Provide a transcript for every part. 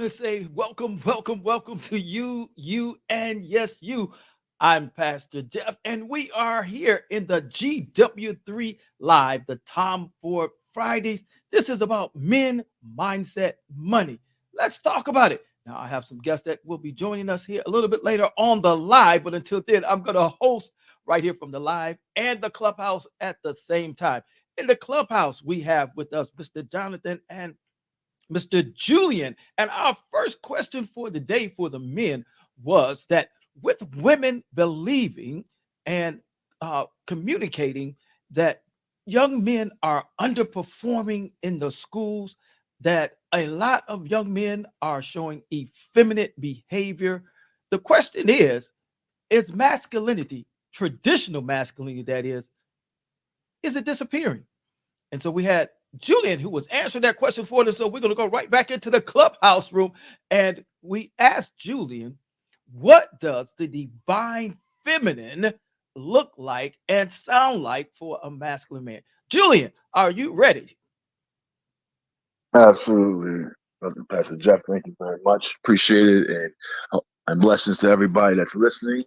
want to say welcome, welcome, welcome to you, and yes, you. I'm Pastor Jeff, and we are here in the GW3 Live, the Tom Ford Fridays. This is about men, mindset, money. Let's talk about it. Now, I have some guests that will be joining us here a little bit later on the live, but until then, I'm going to host right here from the live and the clubhouse at the same time. In the clubhouse, we have with us Mr. Jonathan and Mr. Julian. And our first question for the day for the men was that with women believing and communicating that young men are underperforming in the schools, that a lot of young men are showing effeminate behavior. The question is masculinity, traditional masculinity, that is it disappearing? And so we had Julian who was answering that question for us. So we're going to go right back into the clubhouse room. And we asked Julian, what does the divine feminine look like and sound like for a masculine man? Julian, are you ready? Absolutely, Pastor Jeff. Thank you very much. Appreciate it, and blessings to everybody that's listening,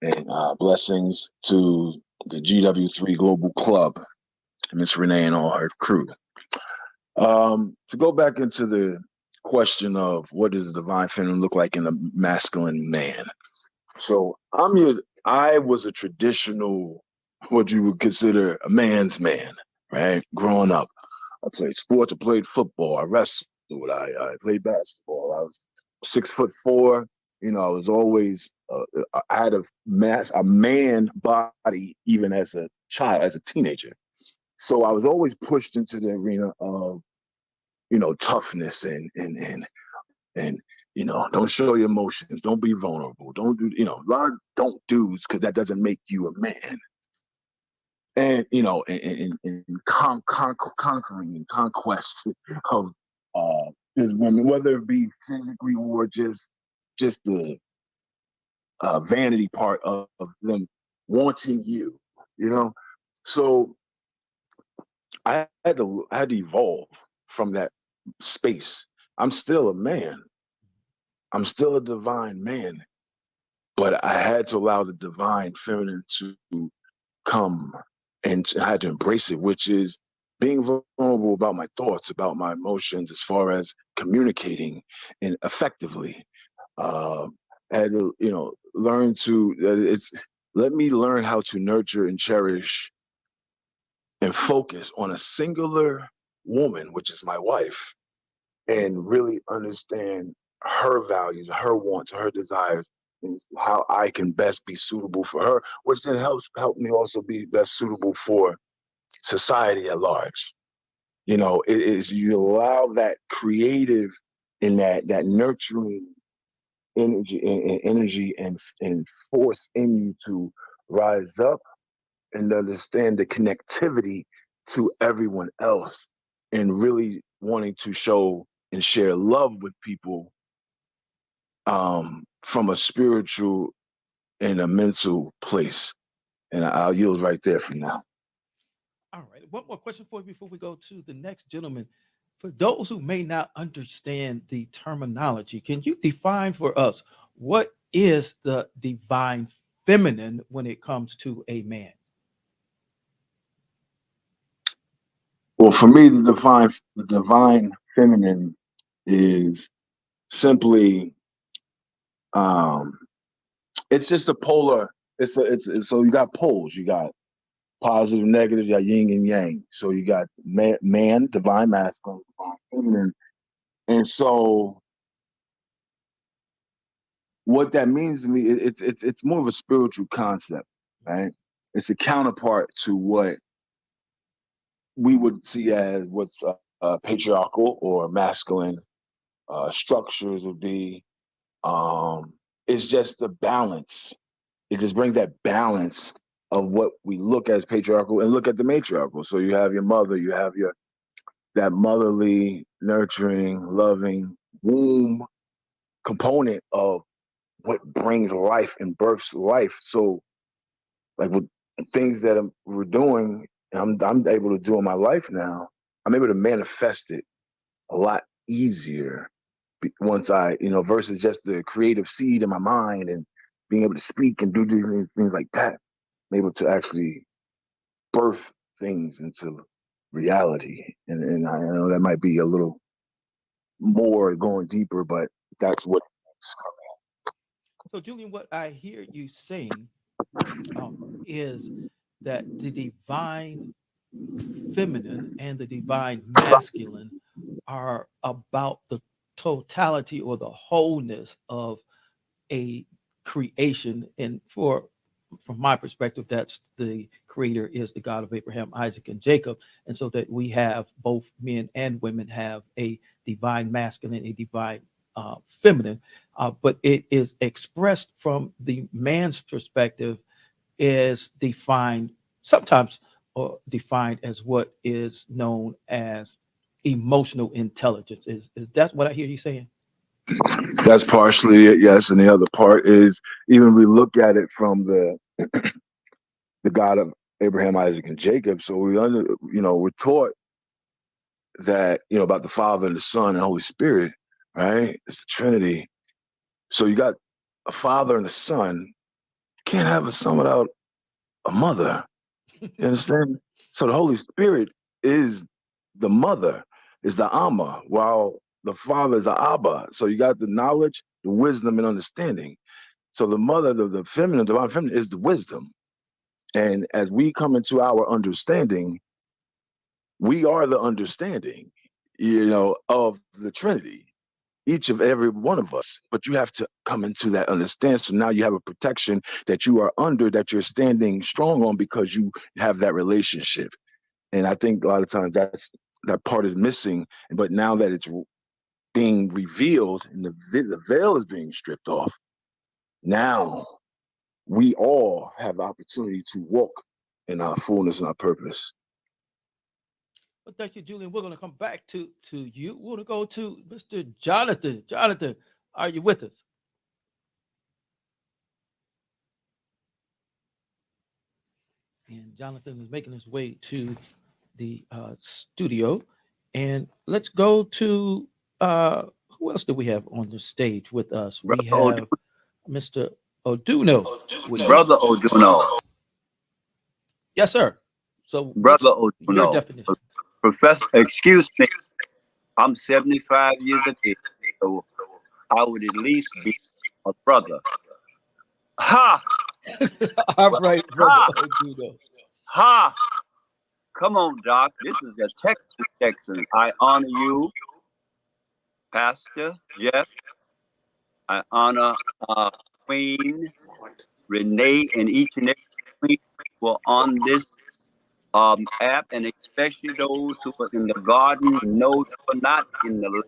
and blessings to the GW3 Global Club, Miss Renee and all her crew. To go back into the question of what does the divine feminine look like in a masculine man? So I was a traditional, what you would consider a man's man, right? Growing up. I played sports. I played football. I wrestled. I played basketball. I was 6'4". I was always I had a man body even as a child, as a teenager. So I was always pushed into the arena of toughness and don't show your emotions. Don't be vulnerable. Don't do a lot of don't do's because that doesn't make you a man. And and conquering and conquest of these women, whether it be physically or just the vanity part of them wanting you, you know. So I had to evolve from that space. I'm still a man. I'm still a divine man, but I had to allow the divine feminine to come, and I had to embrace it, which is being vulnerable about my thoughts, about my emotions, as far as communicating and effectively. Uh, I had to, learn to. It's let me learn how to nurture and cherish and focus on a singular woman, which is my wife, and really understand her values, her wants, her desires, and how I can best be suitable for her, which then help me also be best suitable for society at large. It is you allow that creative and that nurturing energy and force in you to rise up and understand the connectivity to everyone else and really wanting to show and share love with people from a spiritual and a mental place. And I'll yield right there for now. All right. One more question for you before we go to the next gentleman. For those who may not understand the terminology, can you define for us what is the divine feminine when it comes to a man? Well, for me, the divine feminine is simply um, it's just a polar. It's so you got poles. You got positive, negative. You got yin and yang. So you got man, divine masculine, divine feminine, and so what that means to me, it's more of a spiritual concept, right? It's a counterpart to what we would see as what's patriarchal or masculine structures would be. Um, it's just the balance. It just brings that balance of what we look as patriarchal and look at the matriarchal. So you have your mother, you have your that motherly, nurturing, loving womb component of what brings life and births life. So like with things that we're doing, and I'm able to do in my life now, I'm able to manifest it a lot easier once I, versus just the creative seed in my mind and being able to speak and do things like that, I'm able to actually birth things into reality. And I know that might be a little more going deeper, but that's what it is. So, Julian, what I hear you saying is that the divine feminine and the divine masculine are about the totality or the wholeness of a creation. And from my perspective, that's the creator is the God of Abraham, Isaac, and Jacob. And so that we have both men and women have a divine masculine, a divine feminine, but it is expressed from the man's perspective is defined sometimes or defined as what is known as emotional intelligence. Is that what I hear you saying? That's partially it, yes. And the other part is even we look at it from the God of Abraham, Isaac, and Jacob. So we're taught that, about the Father and the Son and Holy Spirit, right? It's the Trinity. So you got a father and a son. You can't have a son without a mother. You understand? So the Holy Spirit is the mother, is the Amma, while the father is the Abba. So you got the knowledge, the wisdom, and understanding. So the mother, the feminine, divine feminine, is the wisdom. And as we come into our understanding, we are the understanding, of the Trinity, each of every one of us. But you have to come into that understand. So now you have a protection that you are under, that you're standing strong on because you have that relationship. And I think a lot of times that part is missing. But now that it's being revealed and the veil is being stripped off, now we all have the opportunity to walk in our fullness and our purpose. Well, thank you, Julian. We're going to come back to you. We're going to go to Mr. Jonathan. Jonathan, are you with us? And Jonathan is making his way to the studio. And let's go to who else do we have on the stage with us? We Brother have Mr. Oduno with us. Brother Oduno, Yes, sir. So, Brother what's your Oduno, definition? Professor, excuse me, I'm 75 years of age, so I would at least be a brother. Ha! All right, brother Ha! Oduno. Ha! Come on, Doc. This is a Texas Texan. I honor you, Pastor Jeff. I honor Queen Renee and each and every queen who are on this app, and especially those who are in the garden and those who are not in the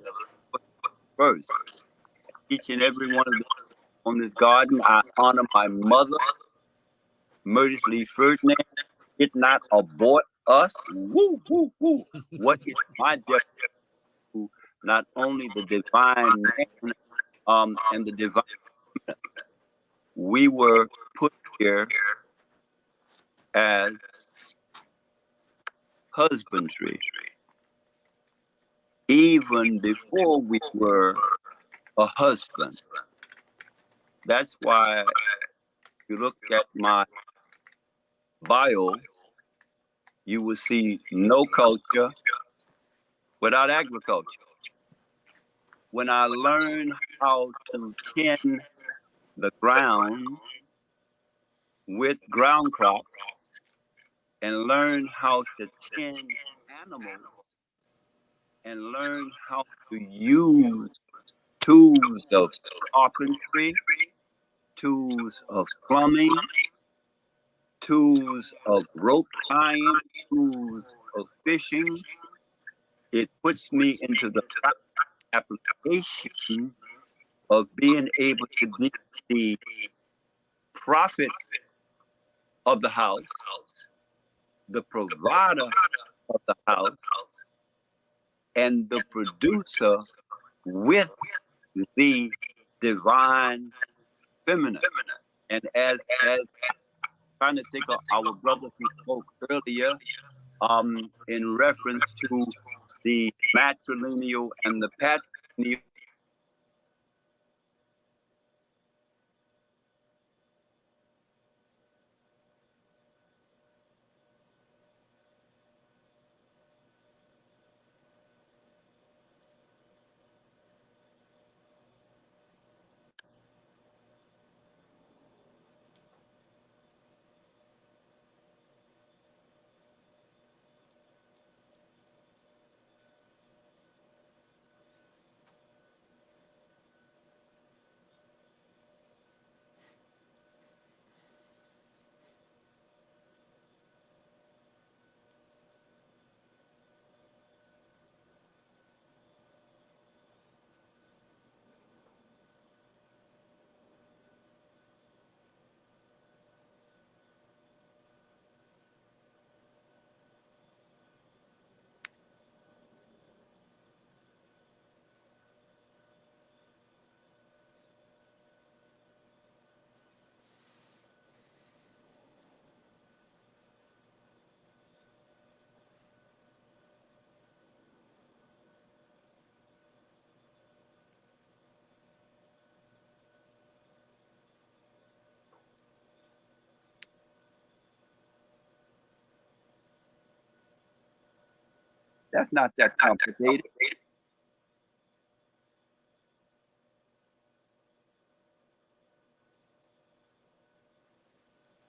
first. Each and every one of them on this garden, I honor my mother, Murders Lee Ferdinand. Did not abort us. Woo, woo, woo. What is my definition to not only the divine man and the divine, we were put here as husbandry, even before we were a husband. That's why you look at my bio, you will see no culture without agriculture. When I learned how to tend the ground with ground crops and learn how to tend animals and learn how to use tools of carpentry, tools of plumbing, tools of rope tying, tools of fishing, it puts me into the application of being able to be the prophet of the house, the provider of the house, and the producer with the divine feminine. And as trying to think of our brother who spoke earlier, in reference to the matrilineal and the patrilineal, That's not that complicated.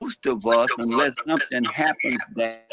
Most of us, unless something happens that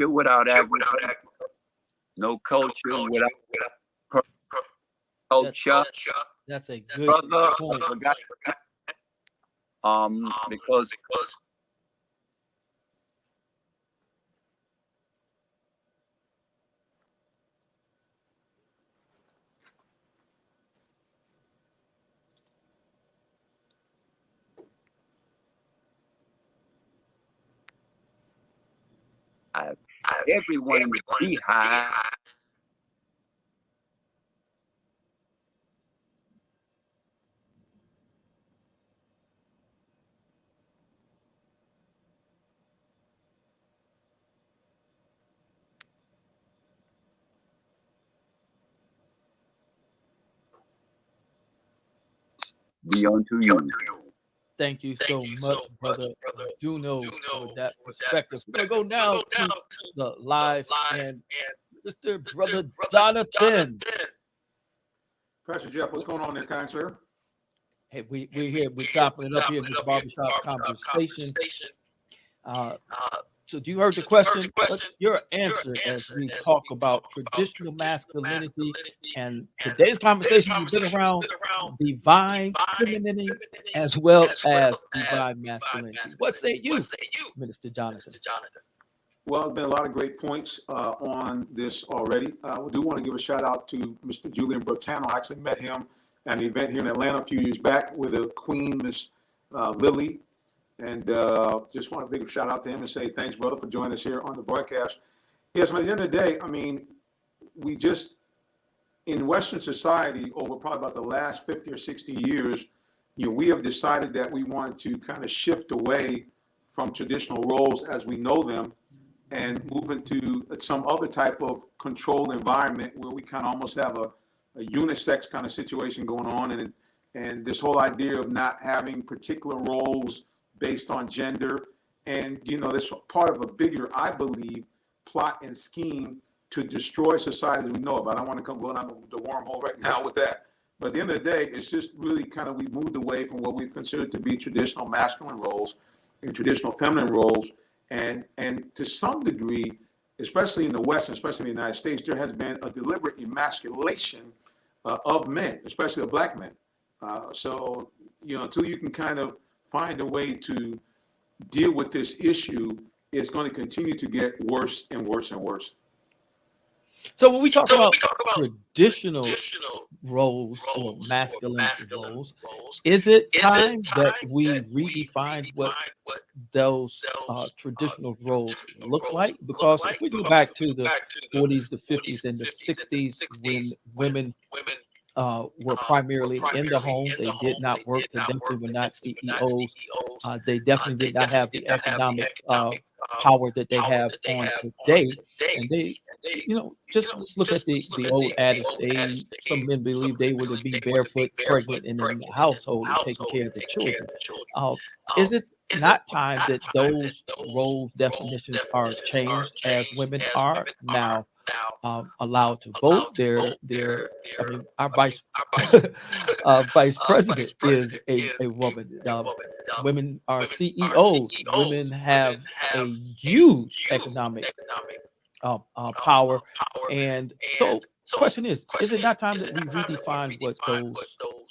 without agriculture, no culture without culture. That's a good Brother, point. I forgot, because everyone in the beehive be unto you. Thank you so much, brother Juno, for that perspective. We're gonna go now to the live and Mr. Brother Jonathan. Pastor Jeff, what's going on there, kind sir? Hey, we're here. We're chopping it up here in this barbershop conversation. So you heard the question. What's your answer as we talk about traditional masculinity? And today's conversation has been around divine femininity as well as divine masculinity. What say you, Minister Jonathan? Well, there's been a lot of great points on this already. We do want to give a shout out to Mr. Julian Brotano. I actually met him at an event here in Atlanta a few years back with a queen, Miss Lily. And just want to give a shout out to him and say thanks, brother, for joining us here on the broadcast. Yes, but at the end of the day, I mean, we just, in Western society, over probably about the last 50 or 60 years, we have decided that we want to kind of shift away from traditional roles as we know them and move into some other type of controlled environment where we kind of almost have a unisex kind of situation going on, and this whole idea of not having particular roles based on gender. And, this part of a bigger, I believe, plot and scheme to destroy society as we know it. But I don't want to go down the wormhole right now with that. But at the end of the day, it's just really kind of, we moved away from what we've considered to be traditional masculine roles. in traditional feminine roles. And to some degree, especially in the West, and especially in the United States, there has been a deliberate emasculation of men, especially of black men. So, until you can kind of find a way to deal with this issue, it's going to continue to get worse and worse and worse. So when we talk about traditional roles or masculine roles, is it time that we redefine what those traditional roles look like? Because if we go back to the 40s, the 50s, and the 60s, when women were primarily in the home, they did not work. They definitely were not CEOs. They definitely did not have the economic power that they have on today. And they, just let's look at the old adage. Some men believe they were to be barefoot, pregnant, and in the household and taking care of the children. Uh, is it not time that those role definitions are changed, as women are now allowed to vote? I mean, our vice president is a woman. Women are CEOs. Women have a huge economic power, and so question is it not time that we redefine what those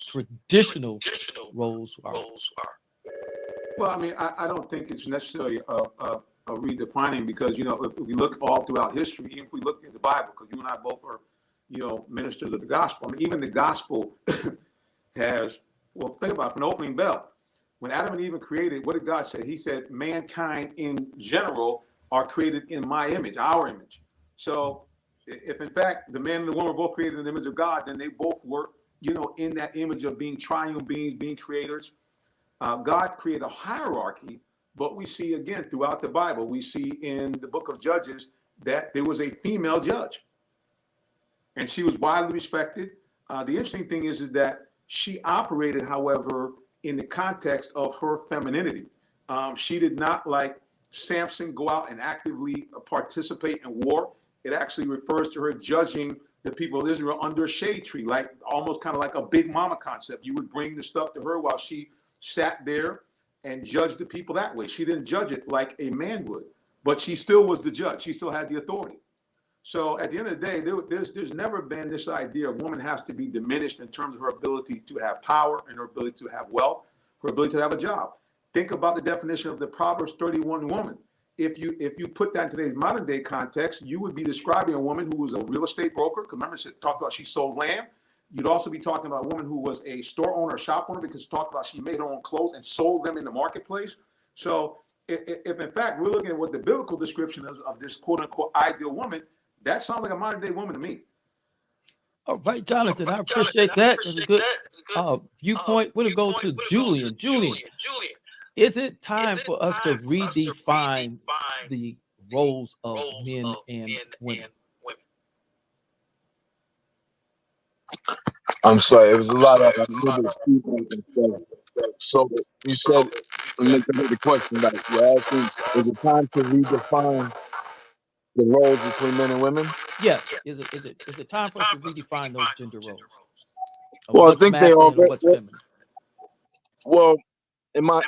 traditional roles are? Well, I mean, I don't think it's necessarily a redefining, because, if we look all throughout history, even if we look at the Bible, because you and I both are, ministers of the gospel. I mean, even the gospel has, well, think about it, from the opening bell. When Adam and Eve were created, what did God say? He said, mankind in general are created in my image, our image. So if in fact the man and the woman were both created in the image of God, then they both were, in that image of being triune beings, being creators. God created a hierarchy, but we see again throughout the Bible, we see in the book of Judges that there was a female judge, and she was widely respected. The interesting thing is that she operated, however, in the context of her femininity. She did not, like Samson, go out and actively participate in war. It actually refers to her judging the people of Israel under a shade tree, like almost kind of like a big mama concept. You would bring the stuff to her while she sat there and judged the people that way. She didn't judge it like a man would, but she still was the judge. She still had the authority. So at the end of the day, there's never been this idea of woman has to be diminished in terms of her ability to have power and her ability to have wealth, her ability to have a job. Think about the definition of the Proverbs 31 woman. If you put that in today's modern day context, you would be describing a woman who was a real estate broker. Because remember, it talked about she sold land. You'd also be talking about a woman who was a store owner, a shop owner, because it talked about she made her own clothes and sold them in the marketplace. So if in fact we're looking at what the biblical description is of this quote unquote ideal woman, that sounds like a modern day woman to me. All right, Jonathan, I appreciate that. That's a good viewpoint. We're going to go to Julian. Julian, is it time for us to redefine the roles of men and women? I'm sorry, it was a lot of feedback and stuff. So you said, make the question, like you're asking, is it time to redefine the roles between men and women? Yes. Is it time for us to redefine those gender roles? Well, what's I think they masculine or what's feminine? Well, in my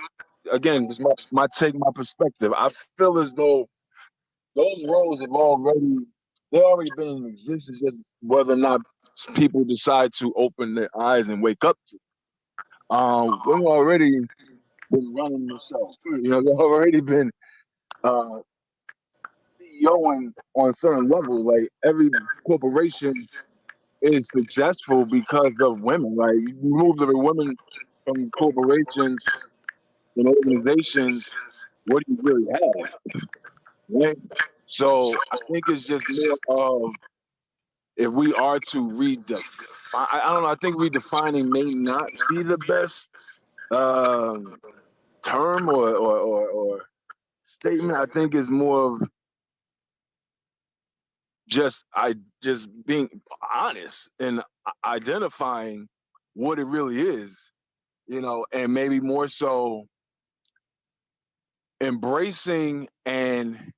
this is my take, my perspective. I feel as though those roles have already been in existence, just whether or not people decide to open their eyes and wake up to. We've already been running themselves. They've already been CEOing on certain levels. Like every corporation is successful because of women. Like you remove the women from corporations and organizations, what do you really have? Right? So I think it's just more of, if we are to redefine, I don't know. I think redefining may not be the best term or statement. I think it's more of just being honest and identifying what it really is, and maybe more so embracing and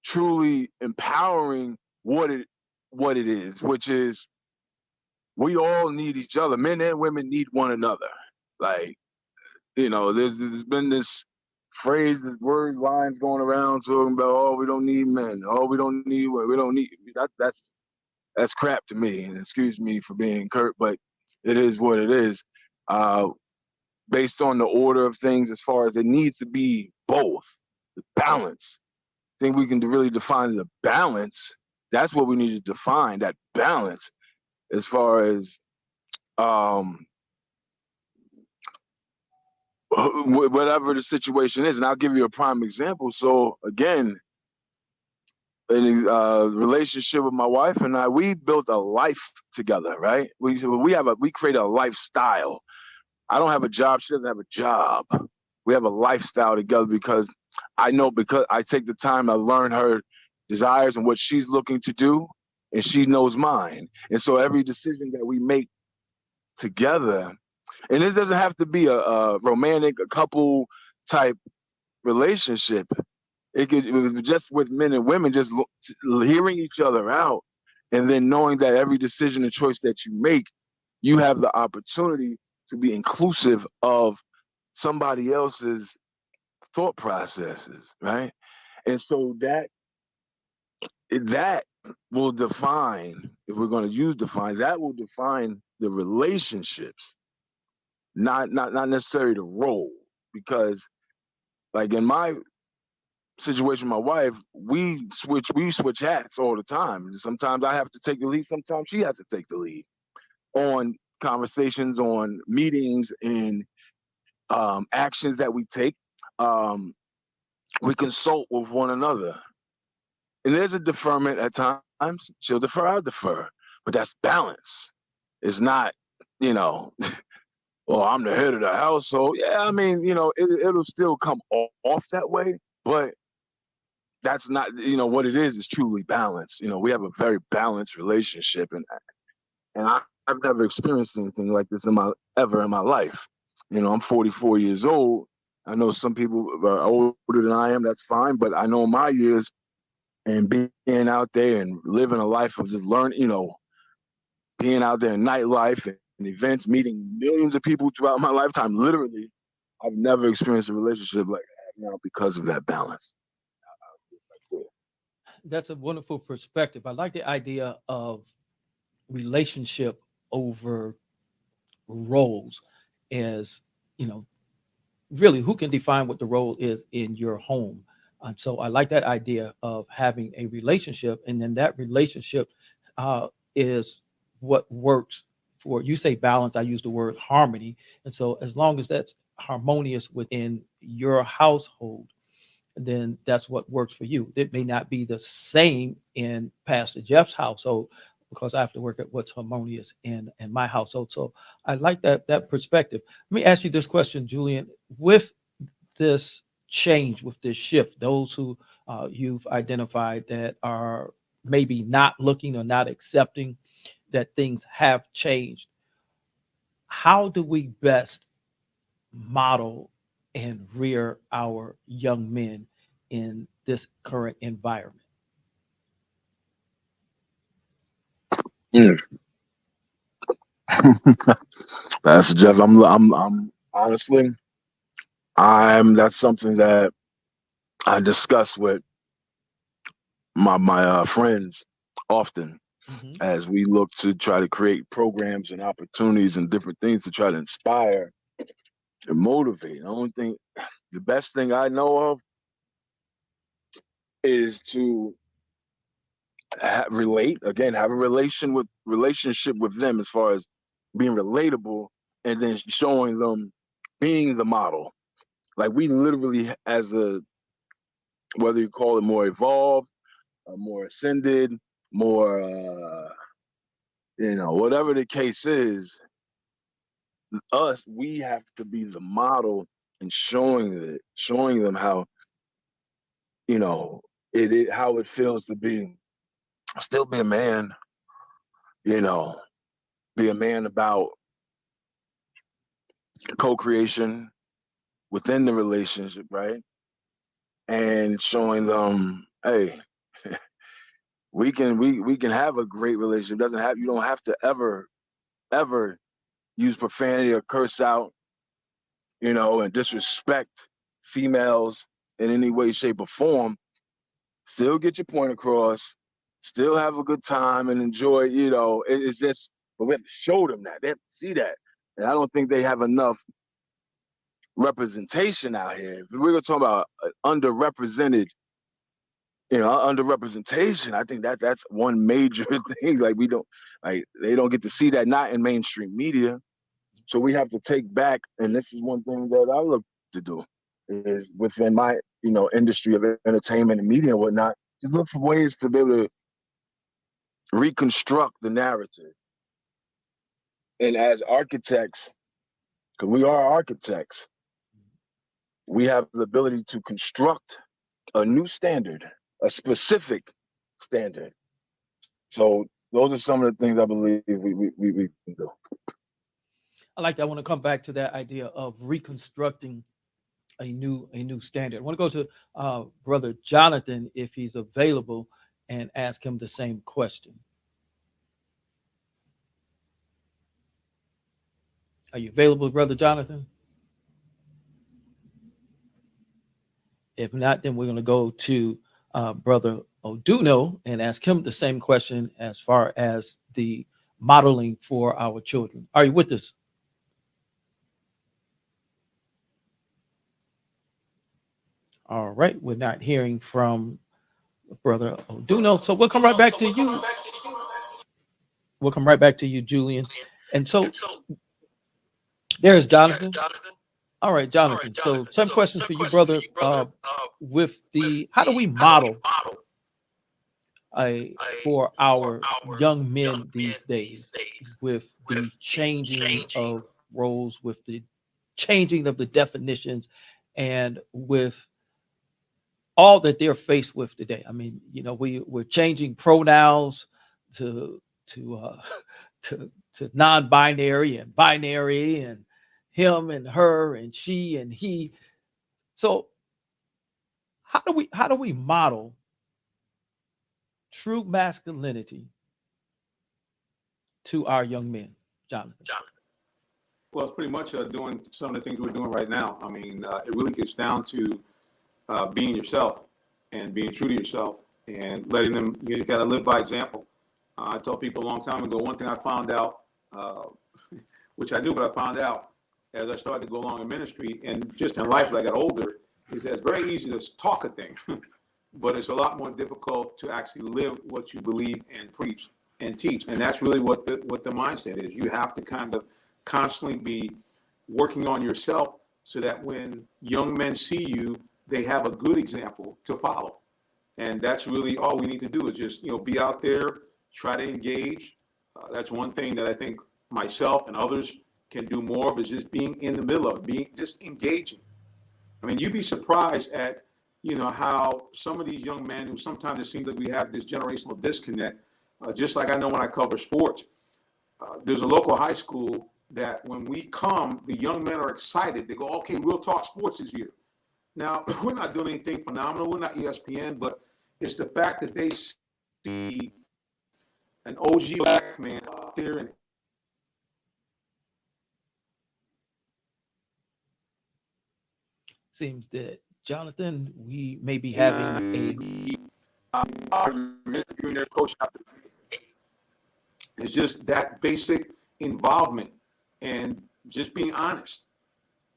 truly empowering what it is, which is we all need each other. Men and women need one another. Like, there's been this phrases, word lines going around talking about, oh, we don't need men, oh, we don't need. That's crap to me. And excuse me for being curt, but it is what it is. Uh, Based on the order of things, as far as it needs to be both, the balance. I think we can really define the balance. That's what we need to define, that balance, as far as um, whatever the situation is. And I'll give you a prime example. So again, in a relationship with my wife and I, we built a life together, right? We create a lifestyle. I don't have a job; she doesn't have a job. We have a lifestyle together because because I take the time to learn her desires and what she's looking to do, and she knows mine. And so every decision that we make together, and this doesn't have to be a romantic, a couple type relationship. It was just with men and women, just hearing each other out, and then knowing that every decision and choice that you make, you have the opportunity to be inclusive of somebody else's thought processes, right? And so that will define, if we're going to use define, that will define the relationships, not necessarily the role, because like in my situation with my wife, we switch hats all the time. Sometimes I have to take the lead, sometimes she has to take the lead on conversations, on meetings, and actions that we take. Um, we consult with one another. And there's a deferment at times. She'll defer, I'll defer. But that's balance. It's not, you know, well, I'm the head of the household. Yeah, I mean, it'll still come off that way, but that's not, what it is truly balance. We have a very balanced relationship, and I've never experienced anything like this ever in my life. I'm 44 years old. I know some people are older than I am. That's fine, but I know my years and being out there and living a life of just learning, being out there in nightlife and events, meeting millions of people throughout my lifetime. Literally, I've never experienced a relationship like that now because of that balance. That's a wonderful perspective. I like the idea of relationship over roles as, you know, really who can define what the role is in your home. And so I like that idea of having a relationship, and then that relationship is what works for you. Say balance, I use the word harmony. And so as long as that's harmonious within your household, then that's what works for you. It may not be the same in Pastor Jeff's household because I have to work at what's harmonious in my household. So I like that perspective. Let me ask you this question, Julian. With this change, with this shift, those who you've identified that are maybe not looking or not accepting that things have changed, how do we best model and rear our young men in this current environment? Mm. Pastor Jeff, I'm honestly, that's something that I discuss with my friends often Mm-hmm. as we look to try to create programs and opportunities and different things to try to inspire and motivate. The best thing I know of is to relate again, have a relationship with them as far as being relatable, and then showing them being the model. Like we literally, as a whether you call it more evolved, more ascended, more whatever the case is, we have to be the model and showing them how you know how it feels to still be a man, you know, be a man about co-creation within the relationship, right? And showing them, hey, we can have a great relationship. Doesn't have You don't have to ever use profanity or curse out, and disrespect females in any way, shape, or form, still get your point across, still have a good time and enjoy, it's just, but we have to show them that. They have to see that. And I don't think they have enough representation out here. If we're going to talk about underrepresented, underrepresentation, I think that's one major thing. Like they don't get to see that, not in mainstream media. So we have to take back, and this is one thing that I look to do, is within my, industry of entertainment and media and whatnot, just look for ways to be able to reconstruct the narrative. And as architects, because we are architects, we have the ability to construct a new standard, a specific standard. So those are some of the things I believe we can do. I like that. I want to come back to that idea of reconstructing a new standard. I want to go to Brother Jonathan, if he's available, and ask him the same question. Are you available, Brother Jonathan? If not, then we're going to go to Brother Oduno and ask him the same question as far as the modeling for our children. Are you with us? All right, we're not hearing from Brother Oduno, so we'll come right back to you. We'll come right back to you, Julian. And so there's Jonathan. All right, Jonathan. So some questions for you, brother. With the, how do we model for our young men these days, with the changing of roles, with the changing of the definitions, and with all that they're faced with today? I mean, we're changing pronouns to to non-binary and binary, and him and her and she and he. So how do we model true masculinity to our young men, Jonathan? Well, it's pretty much doing some of the things we're doing right now. I mean, it really gets down to being yourself and being true to yourself and letting them, you got to live by example. I told people a long time ago, one thing I found out, which I knew, but I found out as I started to go along in ministry and just in life as I got older, is that it's very easy to talk a thing, but it's a lot more difficult to actually live what you believe and preach and teach. And that's really what the mindset is. You have to kind of constantly be working on yourself so that when young men see you, they have a good example to follow. And that's really all we need to do is just, be out there, try to engage. That's one thing that I think myself and others can do more of, is just being in the middle of it, being just engaging. I mean, you'd be surprised at, how some of these young men, who sometimes it seems that we have this generational disconnect, just like I know when I cover sports, there's a local high school that when we come, the young men are excited. They go, okay, Real Talk Sports is here. Now, we're not doing anything phenomenal. We're not ESPN, but it's the fact that they see an OG black man out there. And seems that, Jonathan, we may be having their coach. It's just that basic involvement and just being honest.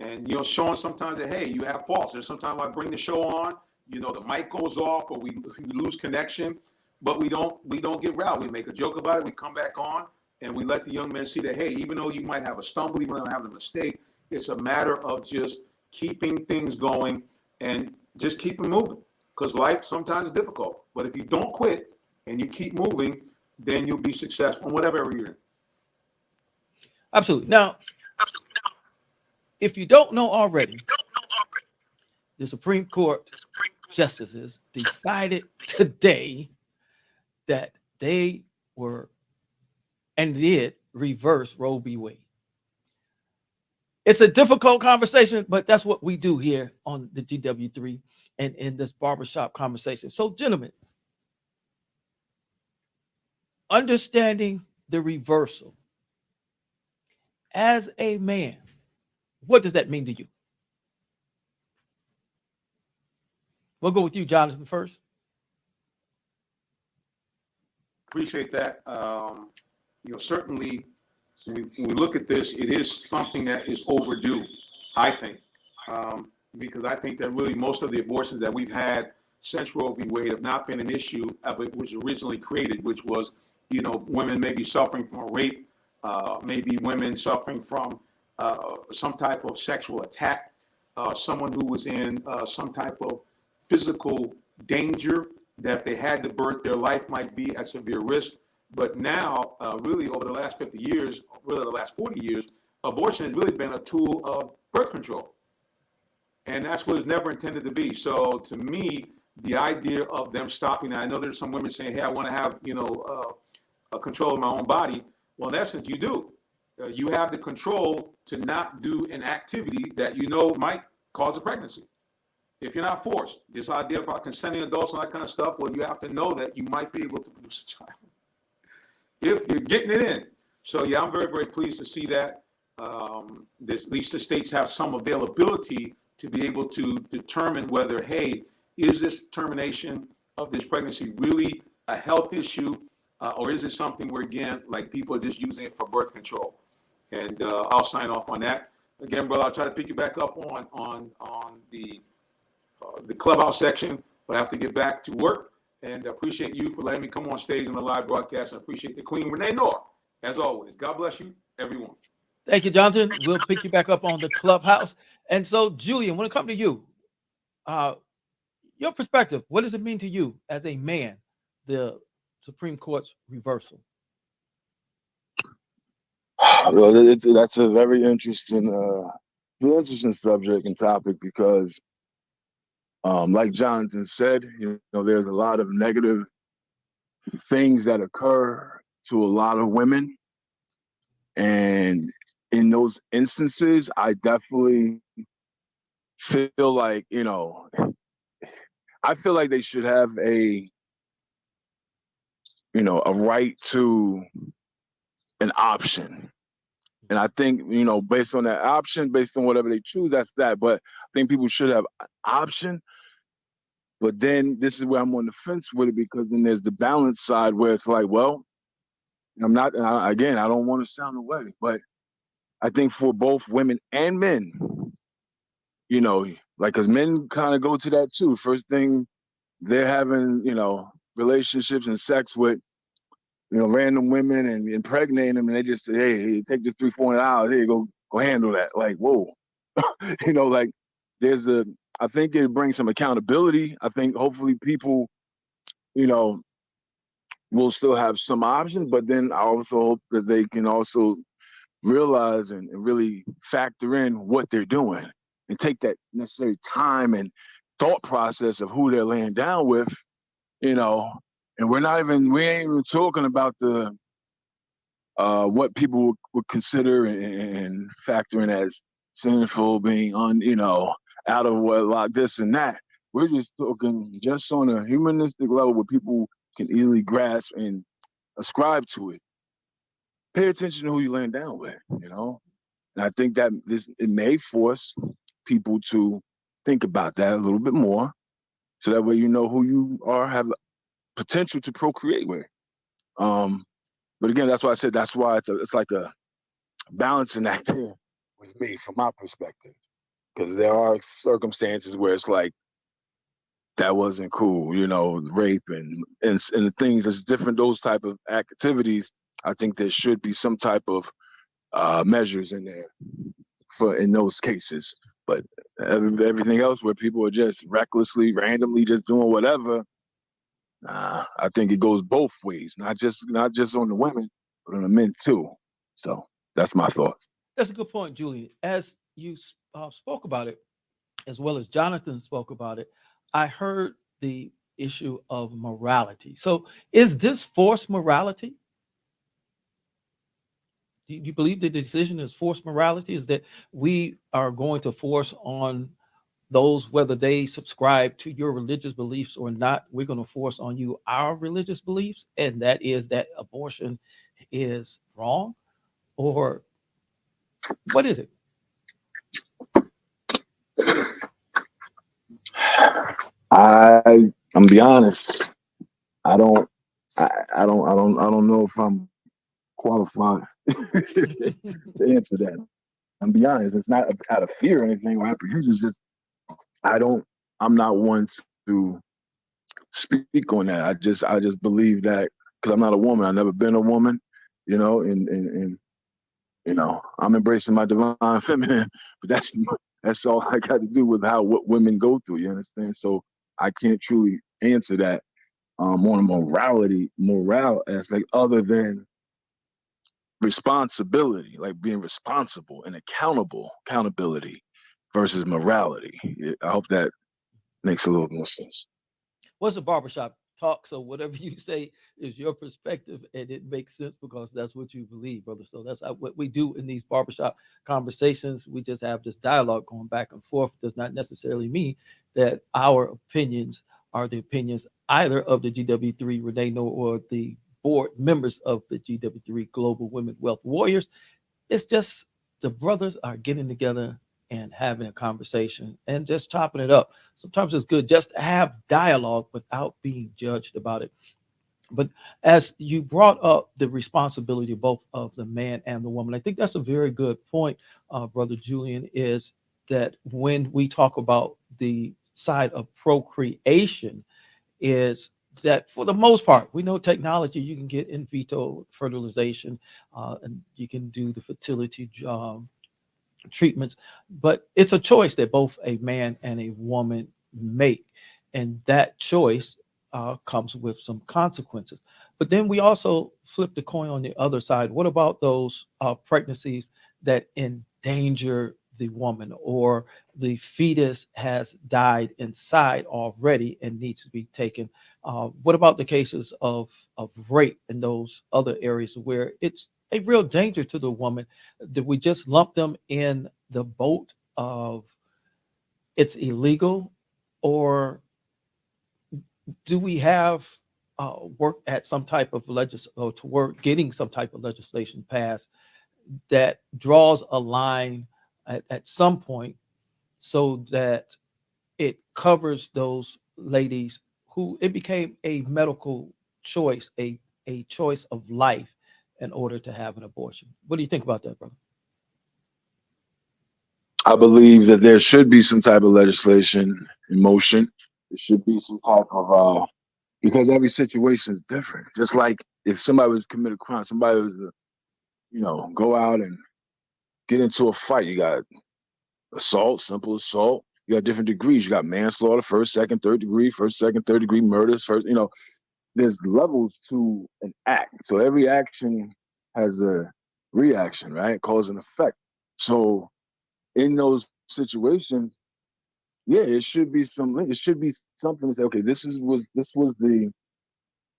And, showing sometimes that, hey, you have faults. There's sometimes I bring the show on, the mic goes off or we lose connection, but we don't get riled. We make a joke about it. We come back on and we let the young men see that, hey, even though you might have a stumble, even though you have a mistake, it's a matter of just keeping things going and just keeping moving, because life sometimes is difficult. But if you don't quit and you keep moving, then you'll be successful in whatever you're in. Absolutely. Now, if you don't know already, the Supreme Court justices decided today that they were and did reverse Roe v. Wade. It's a difficult conversation, but that's what we do here on the GW3 and in this barbershop conversation. So, gentlemen, understanding the reversal as a man, what does that mean to you? We'll go with you, Jonathan, first. Appreciate that. Certainly, when we look at this, it is something that is overdue, I think, because I think that really most of the abortions that we've had since Roe v. Wade have not been an issue of it was originally created, which was, women maybe suffering from a rape, maybe women suffering from some type of sexual attack, someone who was in some type of physical danger that if they had to birth, their life might be at severe risk. But now, really over the last 50 years, really the last 40 years, abortion has really been a tool of birth control. And that's what it's never intended to be. So to me, the idea of them stopping, I know there's some women saying, hey, I want to have, control of my own body. Well, in essence, you do. You have the control to not do an activity that might cause a pregnancy. If you're not forced, this idea about consenting adults and that kind of stuff, well, you have to know that you might be able to produce a child if you're getting it in. So, yeah, I'm very, very pleased to see that. At least the states have some availability to be able to determine whether, hey, is this termination of this pregnancy really a health issue, or is it something where, again, like people are just using it for birth control? And I'll sign off on that. Again, brother, I'll try to pick you back up on the clubhouse section, but I have to get back to work. And appreciate you for letting me come on stage on the live broadcast. And appreciate the Queen Renee Noor, as always. God bless you, everyone. Thank you, Jonathan. We'll pick you back up on the clubhouse. And so, Julian, when it comes to you, your perspective, what does it mean to you as a man, the Supreme Court's reversal? Well, that's a very interesting subject and topic because, like Jonathan said, there's a lot of negative things that occur to a lot of women. And in those instances, I definitely feel like, I feel like they should have a right to an option. And I think, based on that option, based on whatever they choose, that's that. But I think people should have an option. But then this is where I'm on the fence with it, because then there's the balance side where it's like, well, again, I don't want to sound away, but I think for both women and men, because men kind of go to that too. First thing, they're having, relationships and sex with, random women and impregnating them, and they just say, hey, take this $300-$400, here, go handle that. Like, whoa. Like I think it brings some accountability. I think hopefully people, will still have some options, but then I also hope that they can also realize and really factor in what they're doing and take that necessary time and thought process of who they're laying down with, and we ain't even talking about the what people would consider and factor in as sinful, being out of wedlock, this and that. We're just talking just on a humanistic level where people can easily grasp and ascribe to it. Pay attention to who you're laying down with, And I think that it may force people to think about that a little bit more, so that way who you are, have potential to procreate with. But again, that's why I said it's like a balancing act here with me from my perspective, because there are circumstances where it's like that wasn't cool, rape and the things that's different. Those type of activities, I think there should be some type of measures in there in those cases. But everything else where people are just recklessly, randomly just doing whatever, I think it goes both ways, not just on the women, but on the men too. So that's my thoughts. That's a good point, Julian. As you spoke about it, as well as Jonathan spoke about it, I heard the issue of morality. So is this forced morality? Do you believe the decision is forced morality? Is that we are going to force on those, whether they subscribe to your religious beliefs or not, we're going to force on you our religious beliefs, and that is that abortion is wrong? Or what is it? I'm be honest. I don't. I don't know if I'm qualified to answer that. I'm be honest. It's not out of fear or anything or apprehension. It's just I don't. I'm not one to speak on that. I just believe that because I'm not a woman. I've never been a woman. You know, and you know, I'm embracing my divine feminine, but that's all I got to do with how what women go through. You understand? So I can't truly answer that on a morale aspect, other than responsibility, like being responsible and accountability versus morality. I hope that makes a little more sense. What's a barbershop talk? So whatever you say is your perspective, and it makes sense because that's what you believe, brother. So that's what we do in these barbershop conversations. We just have this dialogue going back and forth. Does not necessarily mean that our opinions are the opinions either of the GW3 Renee Noor or the board members of the GW3 Global Women Wealth Warriors. It's just the brothers are getting together and having a conversation and just chopping it up. Sometimes it's good just to have dialogue without being judged about it. But as you brought up the responsibility both of the man and the woman, I think that's a very good point, Brother Julian, is that when we talk about the side of procreation, is that for the most part, we know technology, you can get in vitro fertilization, and you can do the fertility treatments, but it's a choice that both a man and a woman make. And that choice comes with some consequences. But then we also flip the coin on the other side. What about those pregnancies that endanger the woman, or the fetus has died inside already and needs to be taken? What about the cases of rape in those other areas where it's a real danger to the woman? Did we just lump them in the boat of it's illegal, or do we have work at some type of or to work getting some type of legislation passed that draws a line at some point so that it covers those ladies who it became a medical choice, a choice of life in order to have an abortion? What do you think about that, brother? I believe that there should be some type of legislation in motion. There should be some type of because every situation is different. Just like if somebody was commit a crime, somebody was go out and get into a fight. You got assault, simple assault. You got different degrees. You got manslaughter, first, second, third degree, first, second, third degree murders, first. There's levels to an act. So every action has a reaction, right? Cause and effect. So in those situations, yeah, it should be some. It should be something to say, okay, this was the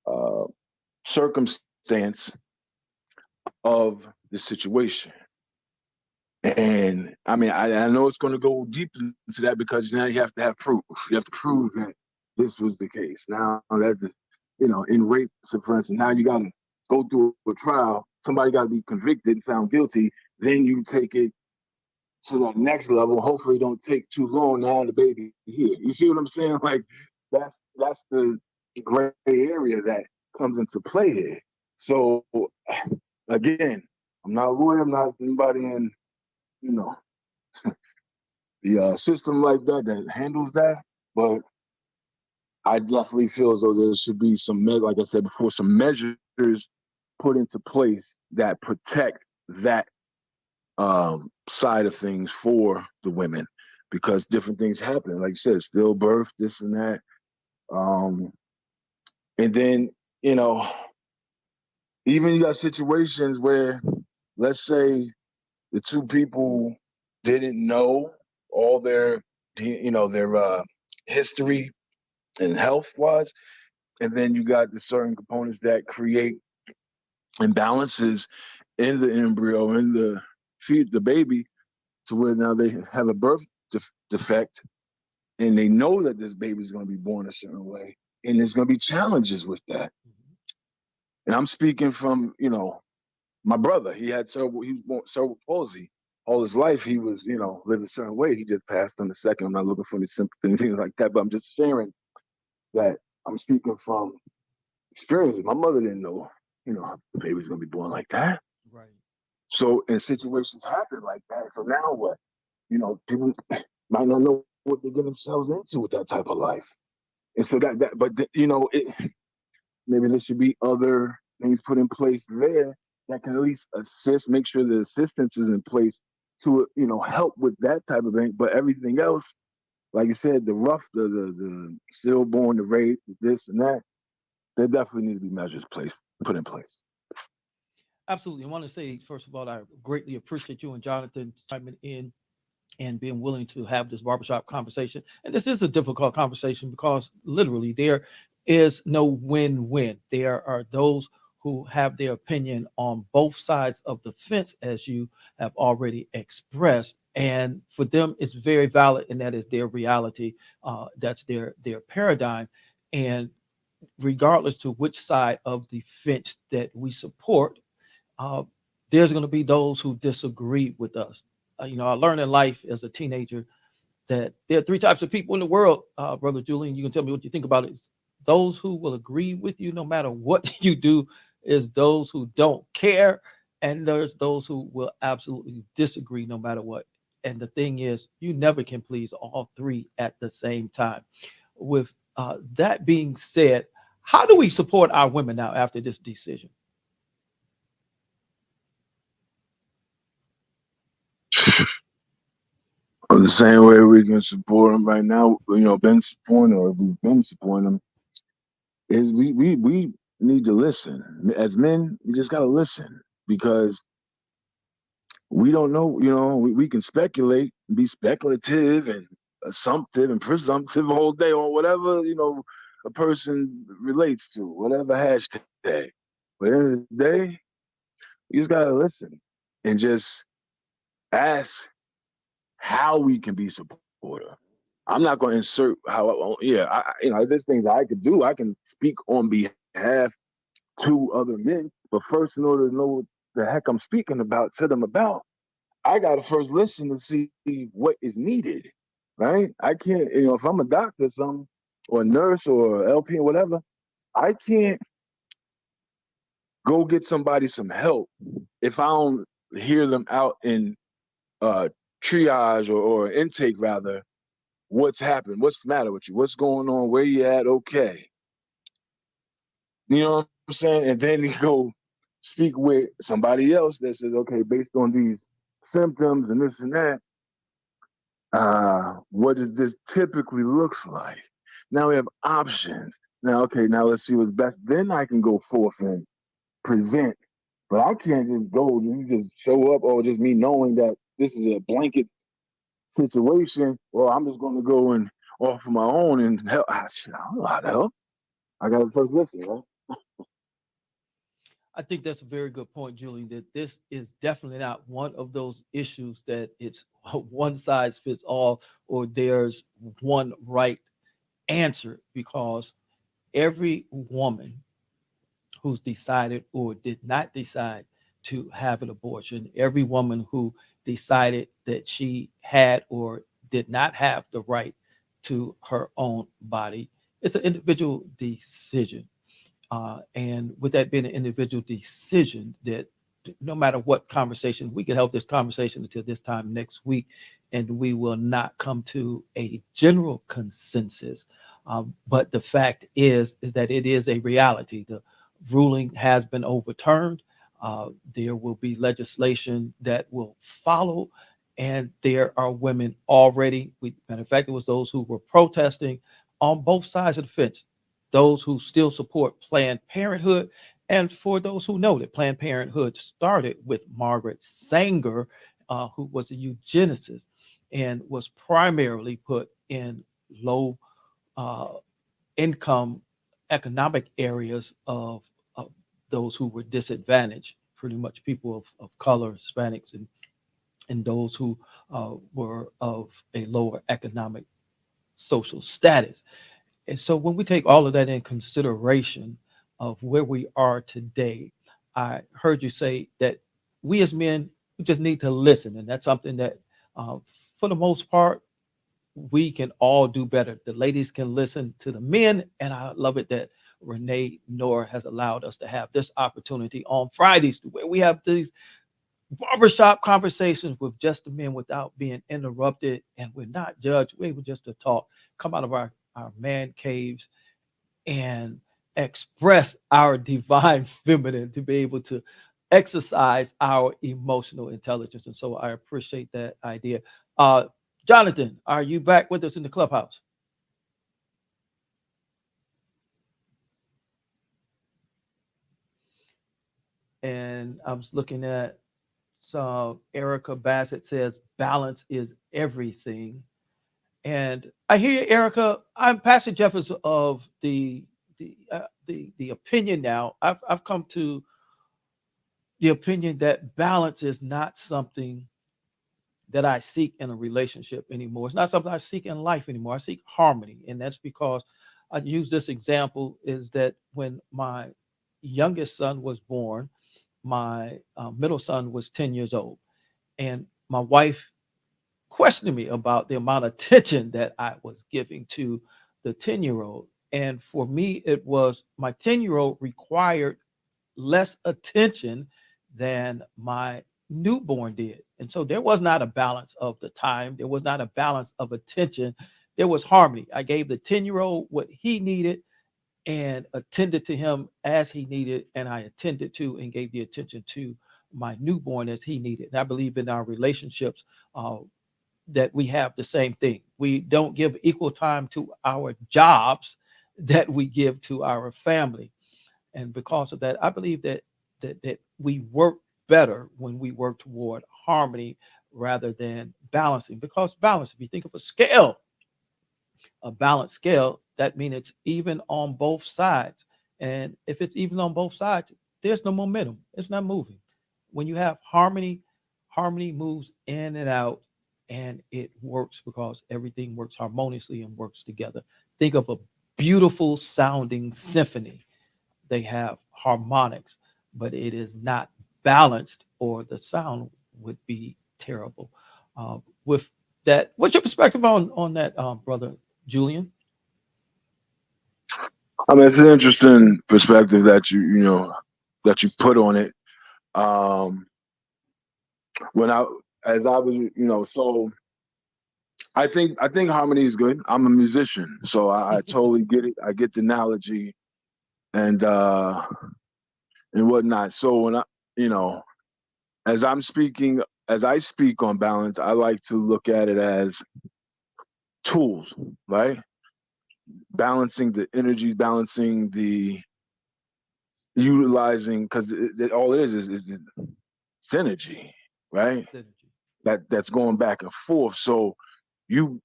uh, circumstance of the situation. And I mean, I know it's going to go deep into that because now you have to have proof. You have to prove that this was the case. Now that's in rape, so for instance, now you got to go through a trial. Somebody got to be convicted and found guilty. Then you take it to the next level. Hopefully, it don't take too long. Now the baby here. You see what I'm saying? Like that's the gray area that comes into play here. So again, I'm not a lawyer. I'm not anybody in you know the system like that handles that. But I definitely feel as though there should be like I said before, some measures put into place that protect that side of things for the women, because different things happen. Like you said, stillbirth, this and that, um, and then you know, even you got situations where, let's say, the two people didn't know all their history and health wise, and then you got the certain components that create imbalances in the embryo, in the feed the baby, to where now they have a birth defect, and they know that this baby is going to be born a certain way, and there's going to be challenges with that. And I'm speaking from my brother. He was born cerebral palsy. All his life he was lived a certain way. He just passed on the second. I'm not looking for any sympathy, anything like that, but I'm just sharing that I'm speaking from experiences. My mother didn't know, the baby's gonna be born like that. Right. So, and situations happen like that. So now what? People might not know what they get themselves into with that type of life. And so maybe there should be other things put in place there that can at least assist, make sure the assistance is in place to, help with that type of thing. But everything else, like you said, the rough, the stillborn, the rape, this and that, there definitely need to be measures put in place. Absolutely. I want to say, first of all, I greatly appreciate you and Jonathan chiming in and being willing to have this barbershop conversation. And this is a difficult conversation because literally there is no win-win. There are those who have their opinion on both sides of the fence, as you have already expressed. And for them, it's very valid, and that is their reality. That's their paradigm. And regardless to which side of the fence that we support, uh, there's going to be those who disagree with us. I learned in life as a teenager that there are three types of people in the world, Brother Julian. You can tell me what you think about it. It's those who will agree with you no matter what you do, is those who don't care, and there's those who will absolutely disagree no matter what. And the thing is, you never can please all three at the same time. With that being said, how do we support our women now after this decision? The same way we can support them right now, been supporting, or we've been supporting them, is we need to listen. As men, we just gotta listen because we don't know. We can speculate, be speculative and assumptive and presumptive all day on whatever a person relates to, whatever hashtag. But at the end of the day, you just gotta listen and just ask how we can be supportive. I'm not going to insert yeah, there's things I could do. I can speak on behalf to other men, but first, in order to know what the heck I'm speaking about, to them about, I got to first listen to see what is needed, right? I can't, if I'm a doctor or something, or a nurse or LP or whatever, I can't go get somebody some help if I don't hear them out in uh, triage or intake rather. What's happened? What's the matter with you? What's going on? Where you at? Okay. You know what I'm saying? And then you go speak with somebody else that says, okay, based on these symptoms and this and that, what does this typically looks like? Now we have options. Now, okay, now let's see what's best. Then I can go forth and present. But I can't just go, you just show up, or just me knowing that this is a blanket situation. Well, I'm just going to go and offer my own and help. Shit, I don't know how to help. I got to first listen, right? I think that's a very good point, Julian, that this is definitely not one of those issues that it's one size fits all or there's one right answer, because every woman who's decided or did not decide to have an abortion, every woman who decided that she had or did not have the right to her own body, it's an individual decision. And with that being an individual decision, that no matter what conversation, we can have this conversation until this time next week, and we will not come to a general consensus. But the fact is that it is a reality. The ruling has been overturned. There will be legislation that will follow, and there are women already. Matter of fact, it was those who were protesting on both sides of the fence, those who still support Planned Parenthood, and for those who know that Planned Parenthood started with Margaret Sanger, who was a eugenicist and was primarily put in low uh, income economic areas of those who were disadvantaged, pretty much people of color, Hispanics, and those who were of a lower economic social status. And so when we take all of that in consideration of where we are today, I heard you say that we as men, we just need to listen. And that's something that, uh, for the most part, we can all do better. The ladies can listen to the men, and I love it that Renee Noor has allowed us to have this opportunity on Fridays where we have these barbershop conversations with just the men without being interrupted, and we're not judged. We're able just to talk, come out of our man caves and express our divine feminine to be able to exercise our emotional intelligence. And so I appreciate that idea. Uh, Jonathan, are you back with us in the clubhouse? And I was looking at some Erica Bassett says balance is everything. And I hear you, Erica. I'm Pastor Jeffers of the opinion now. I've come to the opinion that balance is not something that I seek in a relationship anymore. It's not something I seek in life anymore. I seek harmony, and that's because I use this example is that when my youngest son was born, my middle son was 10 years old, and my wife questioning me about the amount of attention that I was giving to the 10-year-old. And for me, it was my 10-year-old required less attention than my newborn did. And so there was not a balance of the time, there was not a balance of attention. There was harmony. I gave the 10-year-old what he needed and attended to him as he needed, and I attended to and gave the attention to my newborn as he needed. And I believe in our relationships, that we have the same thing. We don't give equal time to our jobs that we give to our family. And because of that, I believe that we work better when we work toward harmony rather than balancing. Because balance, if you think of a scale, a balanced scale, that means it's even on both sides. And if it's even on both sides, there's no momentum. It's not moving. When you have harmony, harmony moves in and out, and it works because everything works harmoniously and works together. Think of a beautiful sounding symphony. They have harmonics, but it is not balanced, or the sound would be terrible. With that, what's your perspective on that, brother Julian? I mean, it's an interesting perspective that that you put on it. Um, when I as I was, so I think harmony is good. I'm a musician, so I totally get it. I get the analogy and and whatnot. So when you know, as I'm speaking, as I speak on balance, I like to look at it as tools, right? Balancing the energies, balancing the utilizing, because all it is synergy, right? Synergy. That's going back and forth. So you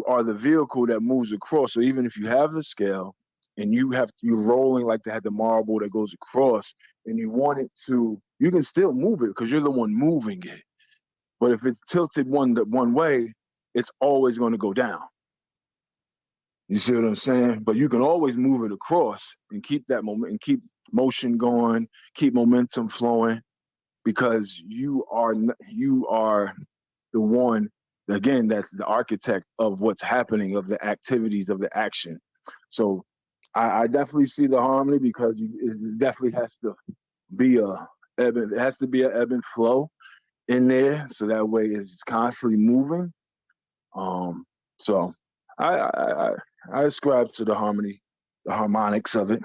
are the vehicle that moves across. So even if you have the scale and you're rolling like they had the marble that goes across, and you want it to, you can still move it because you're the one moving it. But if it's tilted one way, it's always going to go down. You see what I'm saying? But you can always move it across and keep that moment and keep motion going, keep momentum flowing, because you are the one, again, that's the architect of what's happening, of the activities, of the action. So I definitely see the harmony, because it definitely has to be it has to be an ebb and flow in there, so that way it's constantly moving. So I I, I I ascribe to the harmony, the harmonics of it.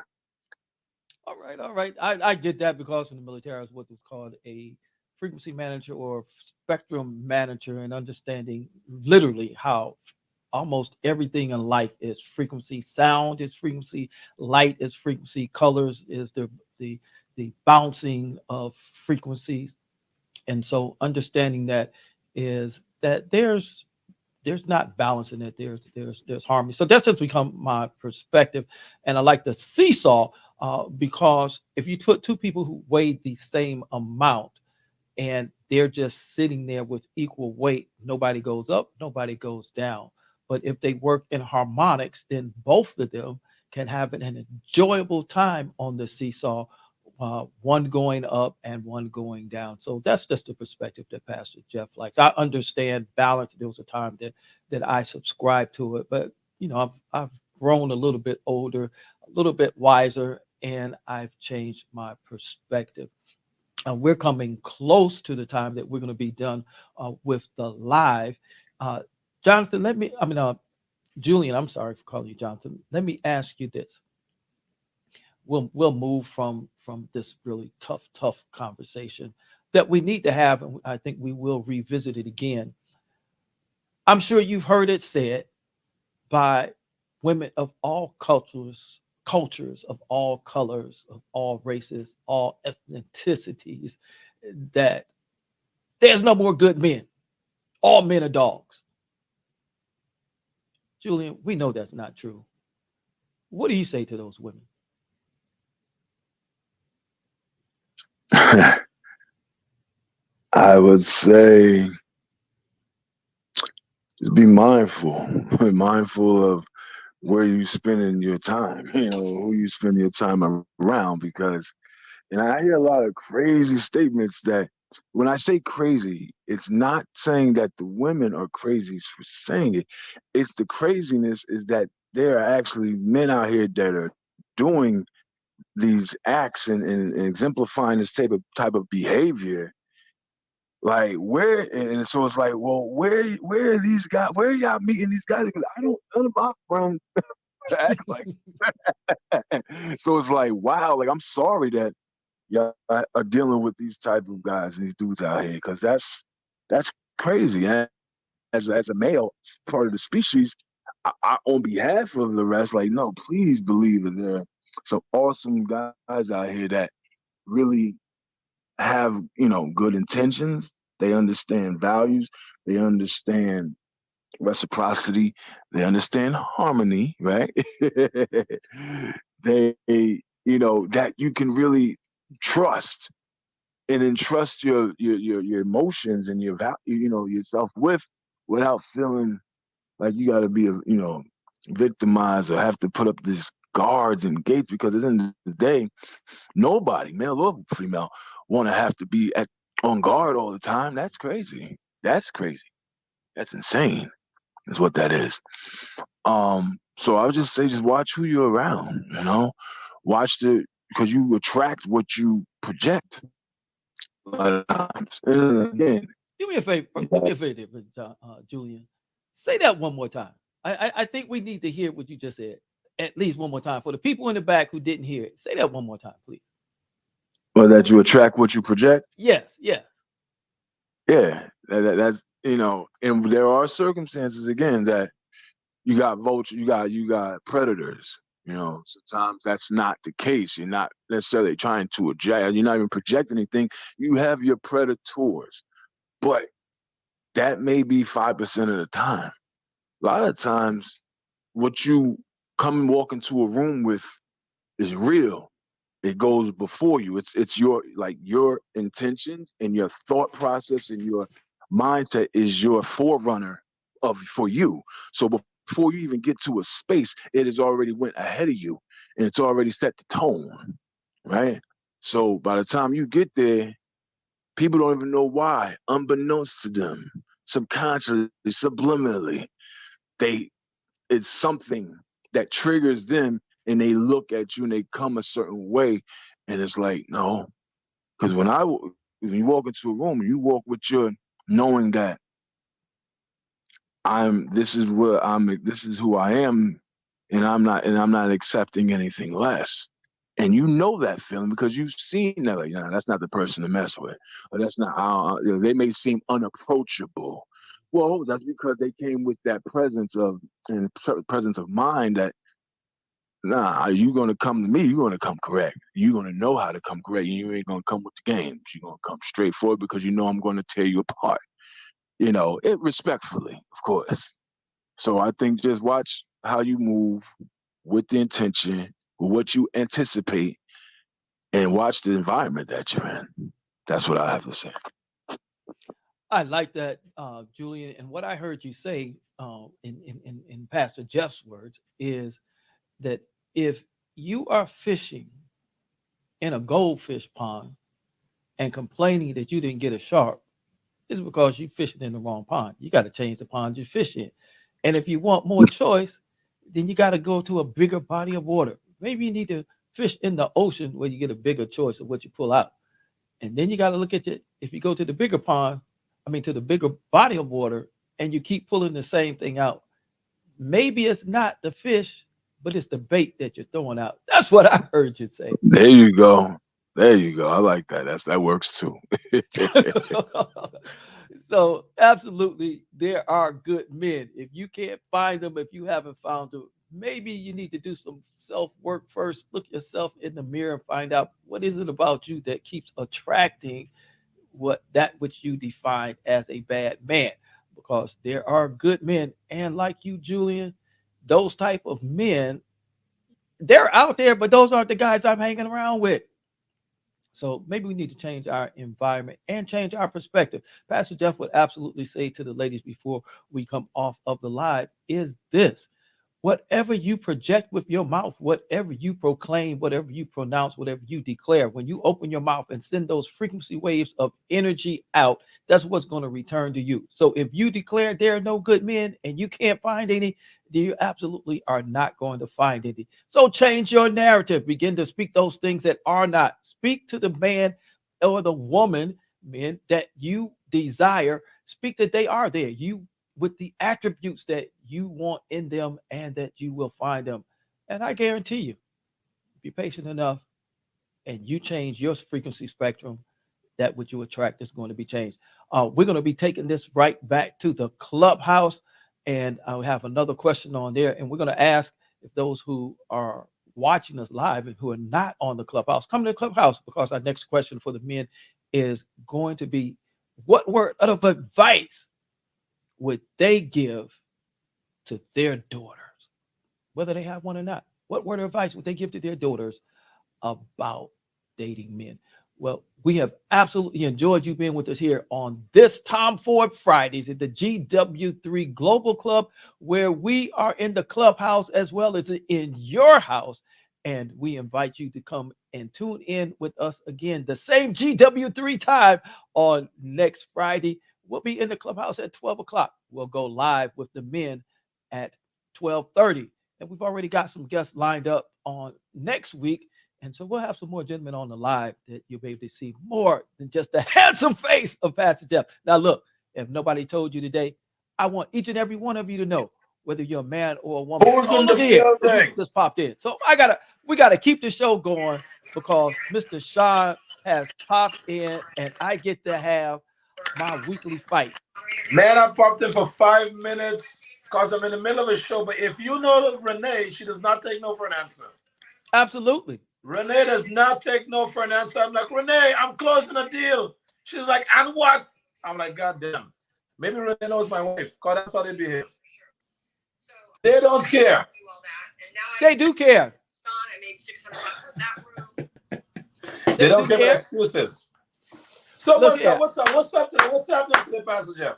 All right, all right. I get that because in the military, I was what was called a frequency manager or spectrum manager, and understanding literally how almost everything in life is frequency. Sound is frequency, light is frequency, colors is the the bouncing of frequencies. And so understanding that is that there's not balance in it. There's harmony. So that's just become my perspective, and I like the seesaw, because if you put two people who weigh the same amount and they're just sitting there with equal weight, nobody goes up, nobody goes down. But if they work in harmonics, then both of them can have an enjoyable time on the seesaw, one going up and one going down. So that's just the perspective that Pastor Jeff likes. I understand balance. There was a time that I subscribed to it, but I've grown a little bit older, a little bit wiser, and I've changed my perspective. We're coming close to the time that we're going to be done with the live. Uh, Jonathan, Julian, I'm sorry for calling you Jonathan. Let me ask you this. We'll move from this really tough conversation that we need to have, and I think we will revisit it again. I'm sure you've heard it said by women of all cultures of all colors, of all races, all ethnicities, that there's no more good men. All men are dogs. Julian, we know that's not true. What do you say to those women? I would say just be mindful, be mindful of where you spending your time, who you spend your time around, because, and I hear a lot of crazy statements that when I say crazy, it's not saying that the women are crazy for saying it. It's the craziness is that there are actually men out here that are doing these acts and exemplifying this type of behavior. Like where, and so it's like, well, where are these guys? Where are y'all meeting these guys? Because I don't, none of my friends act like that. So it's like, wow, like I'm sorry that y'all are dealing with these type of guys and these dudes out here, because that's crazy. And as a male part of the species, on behalf of the rest, like, no, please believe that there are some awesome guys out here that really have, good intentions. They understand values. They understand reciprocity. They understand harmony, right? They, that you can really trust and entrust your emotions and yourself with, without feeling like you got to be victimized or have to put up these guards and gates, because at the end of the day, nobody, male or female, want to have to be on guard all the time. That's crazy. That's crazy. That's insane. Is what that is. So I would just say, just watch who you're around. Watch because you attract what you project. A lot of times. And again, Do me a favor. Do me a favor, Julian. Say that one more time. I think we need to hear what you just said at least one more time for the people in the back who didn't hear it. Say that one more time, please. well, that you attract what you project. Yes, yes. Yeah, that's and there are circumstances again that you got vulture, you got predators. Sometimes that's not the case. You're not necessarily trying to eject. You're not even projecting anything. You have your predators, but that may be 5% of the time. A lot of times, what you come and walk into a room with is real. It goes before you. It's your intentions and your thought process and your mindset is your forerunner of for you. So before you even get to a space, it has already went ahead of you and it's already set the tone, right? So by the time you get there, people don't even know why, unbeknownst to them, subconsciously, subliminally, they it's something that triggers them and they look at you and they come a certain way. And it's like, no, because when you walk into a room, you walk with your knowing that this is who I am, and I'm not accepting anything less. And you know that feeling because you've seen that, like, that's not the person to mess with, or that's not how they may seem unapproachable. Well, that's because they came with that presence of mind that, nah, you gonna come to me, you're gonna come correct. You're gonna know how to come correct. You ain't gonna come with the games. You're gonna come straight forward because you know I'm gonna tear you apart. It respectfully, of course. So I think just watch how you move with the intention, with what you anticipate, and watch the environment that you're in. That's what I have to say. I like that, Julian. And what I heard you say in Pastor Jeff's words is that if you are fishing in a goldfish pond and complaining that you didn't get a shark, it's because you fishing in the wrong pond. You got to change the pond you fish in. And if you want more choice, then you got to go to a bigger body of water. Maybe you need to fish in the ocean where you get a bigger choice of what you pull out. And then you got to look at it. If you go to the bigger pond, to the bigger body of water, and you keep pulling the same thing out, maybe it's not the fish, but it's the bait that you're throwing out. That's what I heard you say. There you go. There you go. I like that. That works too. So absolutely, there are good men. If you can't find them, if you haven't found them, maybe you need to do some self work first. Look yourself in the mirror and find out what is it about you that keeps attracting which you define as a bad man. Because there are good men, and like you, Julian, those type of men, they're out there, but those aren't the guys I'm hanging around with. So maybe we need to change our environment and change our perspective. Pastor Jeff would absolutely say to the ladies before we come off of the live is this: whatever you project with your mouth, whatever you proclaim, whatever you pronounce, whatever you declare, when you open your mouth and send those frequency waves of energy out, that's what's going to return to you. So if you declare there are no good men and you can't find any, then you absolutely are not going to find any. So change your narrative. Begin to speak those things that are not. Speak to the man or the woman, men, that you desire. Speak that they are there. You with the attributes that you want in them, and that you will find them. And I guarantee you, be patient enough and you change your frequency spectrum, that what you attract is going to be changed. We're going to be taking this right back to the clubhouse, and I have another question on there, and we're going to ask if those who are watching us live and who are not on the clubhouse, come to the clubhouse, because our next question for the men is going to be, what word of advice would they give to their daughters, whether they have one or not? What word of advice would they give to their daughters about dating men? Well, we have absolutely enjoyed you being with us here on this Tom Ford Fridays at the GW3 Global Club, where we are in the clubhouse as well as in your house. And we invite you to come and tune in with us again, the same GW3 time on next Friday. We'll be in the clubhouse at 12 o'clock. We'll go live with the men at 12:30. And we've already got some guests lined up on next week. And so we'll have some more gentlemen on the live that you'll be able to see more than just the handsome face of Pastor Jeff. Now, look, if nobody told you today, I want each and every one of you to know, whether you're a man or a woman. Who's in the building? Just popped in. So we gotta keep the show going, because Mr. Sean has popped in and I get to have my weekly fight. Man, I popped in for 5 minutes because I'm in the middle of a show. But if you know Renee, she does not take no for an answer. Absolutely. Renee does not take no for an answer. I'm like, Renee, I'm closing a deal. She's like, and what? I'm like, God damn. Maybe Renee knows my wife, because that's how they behave. They don't care. They do care. They don't care about excuses. So what's happening today, Pastor Jeff?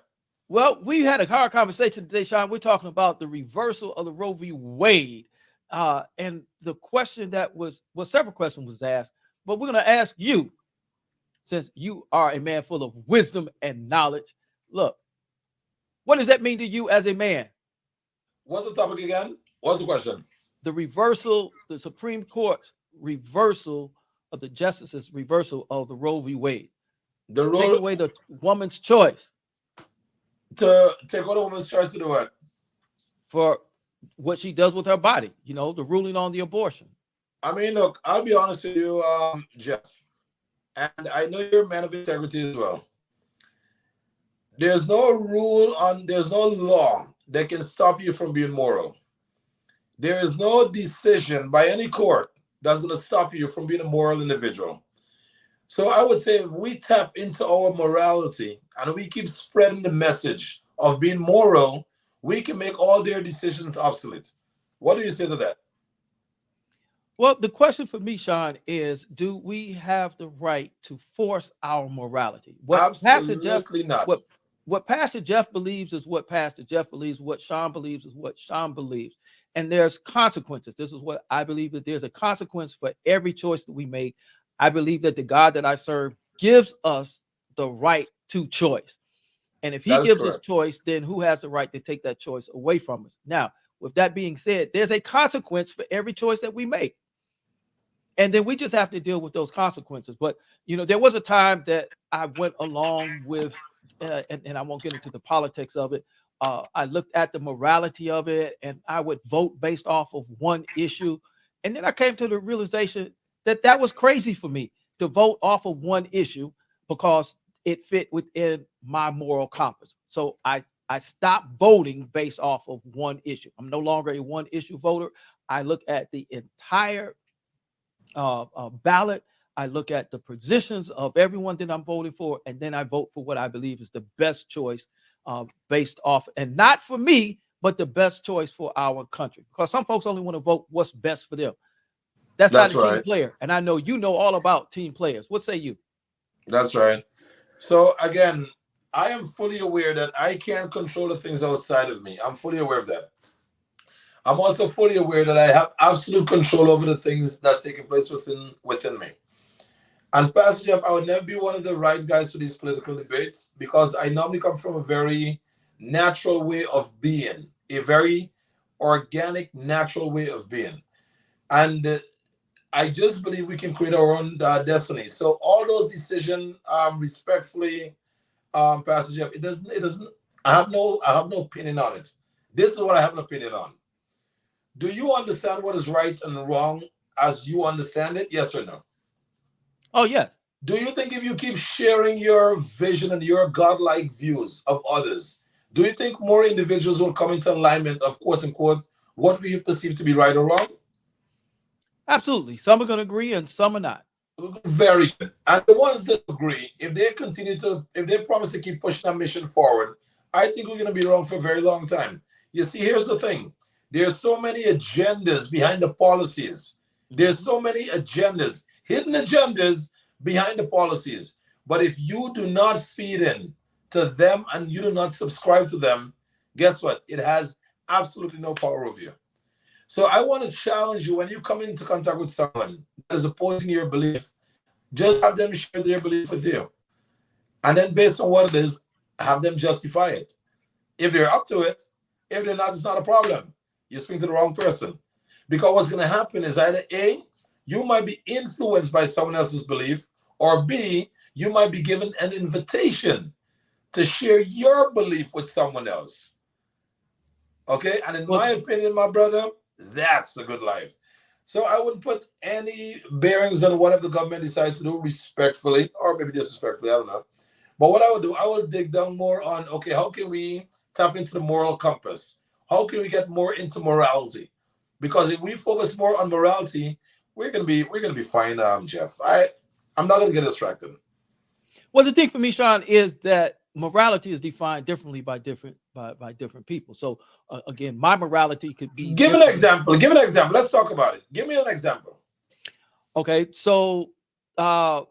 Well, we had a hard conversation today, Sean. We're talking about the reversal of the Roe v. Wade. And the question several questions was asked, but we're going to ask you, since you are a man full of wisdom and knowledge. Look, what does that mean to you as a man? What's the topic again? What's the question? The Supreme Court's reversal of the justice's reversal of the Roe v. Wade. Take away the woman's choice. To take away the woman's choice to do what? For what she does with her body, the ruling on the abortion. I mean, look, I'll be honest with you, Jeff, and I know you're a man of integrity as well. There's no law that can stop you from being moral. There is no decision by any court that's going to stop you from being a moral individual. So I would say if we tap into our morality and we keep spreading the message of being moral, we can make all their decisions obsolete. What do you say to that? Well, the question for me, Sean, is do we have the right to force our morality? Absolutely not. What Pastor Jeff believes is what Pastor Jeff believes. What Sean believes is what Sean believes. And there's consequences. This is what I believe, that there's a consequence for every choice that we make. I believe that the God that I serve gives us the right to choice. And if he That is gives us correct. choice, then who has the right to take that choice away from us? Now, with that being said, there's a consequence for every choice that we make. And then we just have to deal with those consequences. But, there was a time that I went along with, and I won't get into the politics of it. I looked at the morality of it, and I would vote based off of one issue. And then I came to the realization that that was crazy for me to vote off of one issue because it fit within my moral compass. So I stopped voting based off of one issue. I'm no longer a one issue voter. I look at the entire ballot. I look at the positions of everyone that I'm voting for, and then I vote for what I believe is the best choice based off, and not for me, but the best choice for our country. Because some folks only want to vote what's best for them. That's not That's a team right. player. And I know you know all about team players. What say you? That's right. So again, I am fully aware that I can't control the things outside of me. I'm fully aware of that. I'm also fully aware that I have absolute control over the things that's taking place within me. And Pastor Jeff, I would never be one of the right guys for these political debates because I normally come from a very natural way of being, a very organic, natural way of being. And I just believe we can create our own destiny. So all those decisions, respectfully, Pastor Jeff, it doesn't. I have no opinion on it. This is what I have an opinion on. Do you understand what is right and wrong as you understand it? Yes or no? Oh, yes. Do you think if you keep sharing your vision and your godlike views of others, do you think more individuals will come into alignment of quote unquote what we perceive to be right or wrong? Absolutely. Some are going to agree and some are not. Very good. And the ones that agree, if they promise to keep pushing our mission forward, I think we're going to be wrong for a very long time. You see, here's the thing. There's so many agendas behind the policies. There's Mhm. so many agendas, hidden agendas behind the policies. But if you do not feed in to them and you do not subscribe to them, guess what? It has absolutely no power over you. So I want to challenge you when you come into contact with someone that is opposing your belief, just have them share their belief with you. And then based on what it is, have them justify it. If they're up to it, if they're not, it's not a problem. You speak to the wrong person. Because what's going to happen is either A, you might be influenced by someone else's belief, or B, you might be given an invitation to share your belief with someone else. Okay? And in Well, my opinion, my brother, that's a good life. So I wouldn't put any bearings on whatever the government decides to do respectfully, or maybe disrespectfully, I don't know. But what I would do, I would dig down more on, okay, how can we tap into the moral compass? How can we get more into morality? Because if we focus more on morality, we're gonna be fine, Jeff. I'm not gonna get distracted. well, the thing for me, Sean, is that morality is defined differently by different people. So again, my morality could be Give an different. example. Give an example. Let's talk about it. Give me an example. Okay, so uh,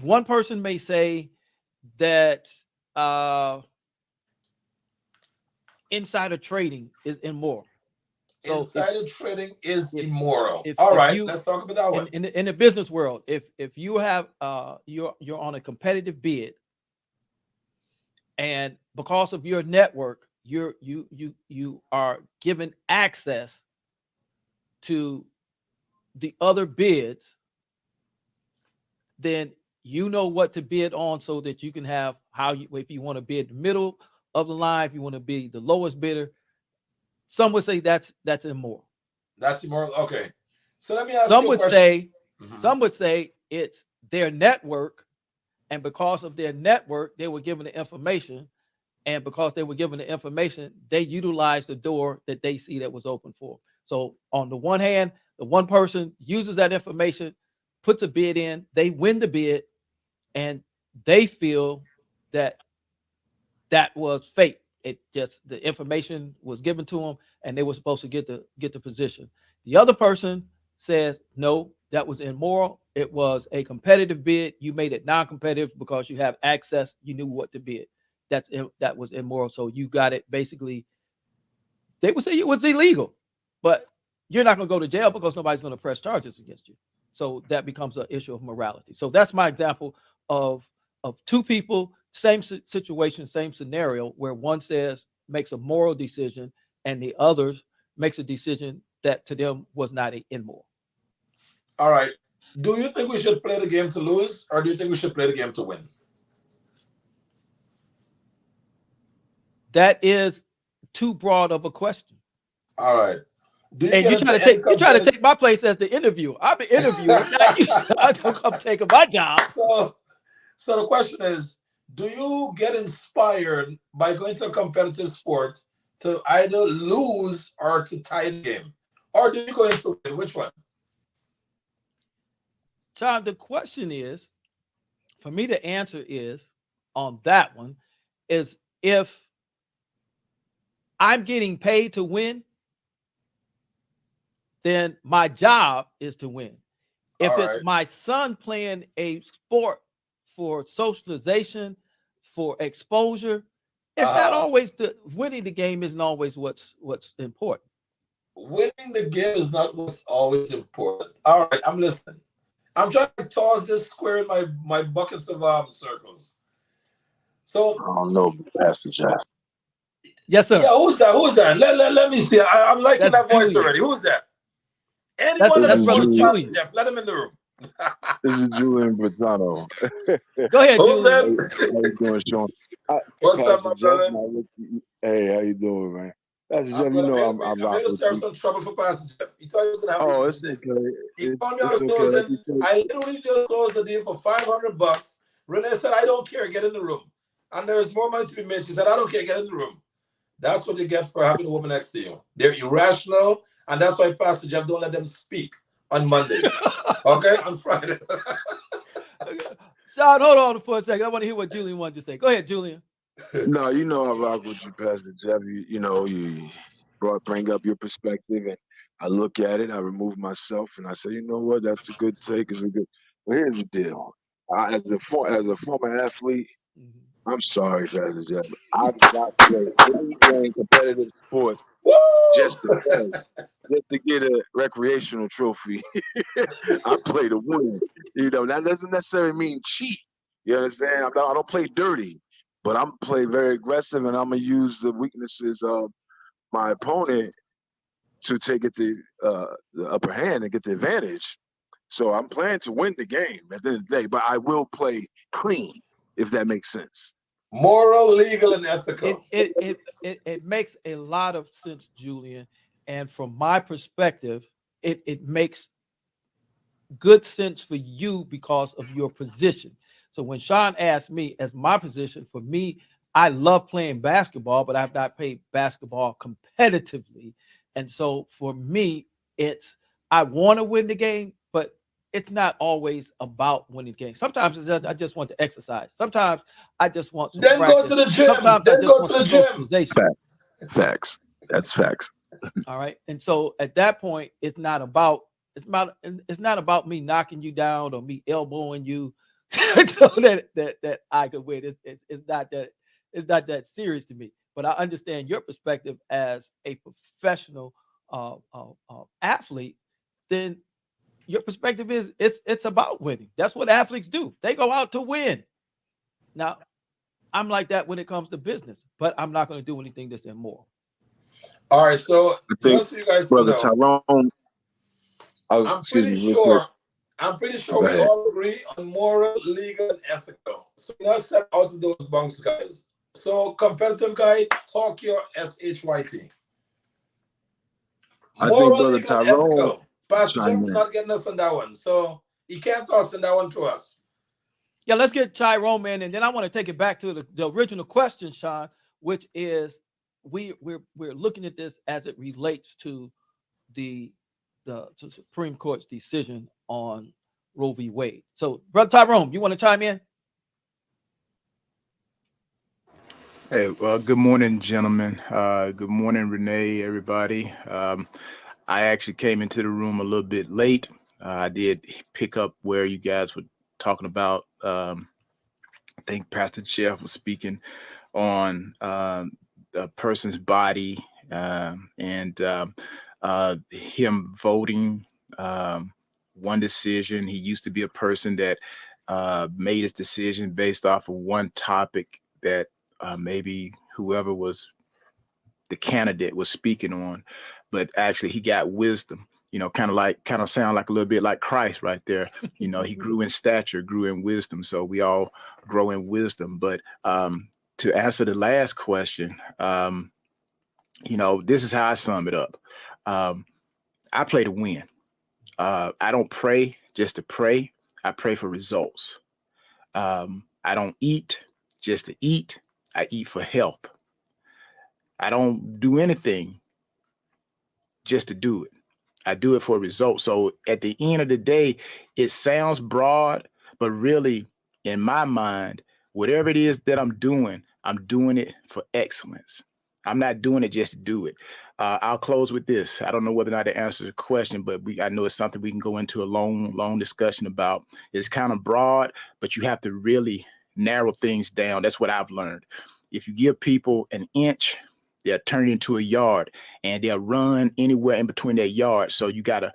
one person may say that uh, insider trading is immoral. So Insider trading is if immoral. All if right, you let's talk about that one. in the business world, if you have you're on a competitive bid, and because of your network, you are given access to the other bids, then you know what to bid on so that you can have how you, if you want to bid the middle of the line, if you want to be the lowest bidder. Some would say that's immoral. That's immoral. Okay. So let me ask Some you a would question. say Mhm. some would say it's their network, and because of their network, they were given the information, and because they were given the information, they utilized the door that they see that was open for. So on the one hand, the one person uses that information, puts a bid in, they win the bid, and they feel that that was fake. It just the information was given to them, and they were supposed to get the position. The other person says no, that was immoral. It was a competitive bid. You made it non-competitive because you have access. You knew what to bid. That was immoral. So you got it basically. They would say it was illegal, but you're not going to go to jail because nobody's going to press charges against you. So that becomes an issue of morality. So that's my example of two people, same situation, same scenario, where one makes a moral decision and the other makes a decision that to them was not immoral. All right. Do you think we should play the game to lose, or do you think we should play the game to win? That is too broad of a question. All right. And you try to take my place as the interviewer. I'm the interviewer. Not you. I don't come taking my job. So the question is, do you get inspired by going to a competitive sport to either lose or to tie the game? Or do you go into win? Which one? John, the question is, for me to answer is, on that one, is if I'm getting paid to win, then my job is to win. If it's my son playing a sport for socialization, for exposure, it's not always winning the game isn't always what's important. Winning the game is not what's always important. All right, I'm listening. I'm trying to toss this square in my buckets of circles. So I don't know, Pastor Jeff. Yes, sir. Yeah, who's that? Let me see. I'm liking that voice Julian. Already. Who's that? Anyone that's brother Julian. Jeff, let him in the room. This is Julian Bertano. Go ahead, Who's Julian. How you doing, Sean? What's up, my brother? Hey, how you doing, man? Pastor Jeff, you know I'm here to stir some trouble for Pastor Jeff. He thought he was gonna have Oh, it's okay. He told me how to close it. I literally just closed the deal for $500. Renee said, "I don't care, get in the room." And there's more money to be made. She said, "I don't care, get in the room." That's what you get for having a woman next to you. They're irrational, and that's why Pastor Jeff don't let them speak on Monday. Okay, on Friday. Sean, hold on for a second. I want to hear what Julian wanted to say. Go ahead, Julian. No, you know I rock with you, Pastor Jeff. You bring up your perspective, and I look at it. I remove myself, and I say, you know what? That's a good take. It's a good. But here's the deal. As a former athlete, I'm sorry, Pastor Jeff. I've not played any game competitive sports just to get a recreational trophy. I play to win. That doesn't necessarily mean cheat. You understand? I don't play dirty, but I'm play very aggressive, and I'm gonna use the weaknesses of my opponent to take it the upper hand and get the advantage. So I'm playing to win the game at the end of the day, but I will play clean, if that makes sense. Moral, legal, and ethical. It makes a lot of sense, Julian. And from my perspective, it makes good sense for you because of your position. So when Sean asked me as my position, for me, I love playing basketball, but I've not played basketball competitively. And so for me, I want to win the game, but it's not always about winning games. Sometimes I just want to exercise. Sometimes I just want some practice. Go to the gym. Sometimes I just want socialization. Facts. That's facts. All right. And so at that point, it's not about me knocking you down or me elbowing you so that I could win. It's not that serious to me. But I understand your perspective as a professional athlete. Then your perspective is it's about winning. That's what athletes do. They go out to win. Now, I'm like that when it comes to business, but I'm not going to do anything that's immoral. All right, so just so you guys Brother to know, Tyrone, I'm pretty sure we all agree on moral, legal, and ethical. So let's step out of those bunks, guys. So competitive guy, talk your SHYT. Moral, legal, and ethical. Pastor Jeff's not getting us on that one, so he can't toss in that one to us. Yeah, let's get Tyrone, man, and then I want to take it back to the original question, Sean, which is we're looking at this as it relates to the Supreme Court's decision on Roe v. Wade. So, Brother Tyrone, you want to chime in? Hey, well, good morning, gentlemen. Good morning, Renee, everybody. I actually came into the room a little bit late. I did pick up where you guys were talking about. I think Pastor Jeff was speaking on a person's body. And him voting, one decision. He used to be a person that made his decision based off of one topic that maybe whoever was the candidate was speaking on, but actually he got wisdom, kind of sound like a little bit like Christ right there. He grew in stature, grew in wisdom. So we all grow in wisdom. But to answer the last question, this is how I sum it up. I play to win. I don't pray just to pray. I pray for results. I don't eat just to eat. I eat for health. I don't do anything just to do it. I do it for results. So at the end of the day, it sounds broad, but really in my mind, whatever it is that I'm doing it for excellence. I'm not doing it just to do it. I'll close with this. I don't know whether or not to answer the question, but I know it's something we can go into a long discussion about. It's kind of broad, but you have to really narrow things down. That's what I've learned. If you give people an inch, they'll turn it into a yard, and they'll run anywhere in between their yards. So you gotta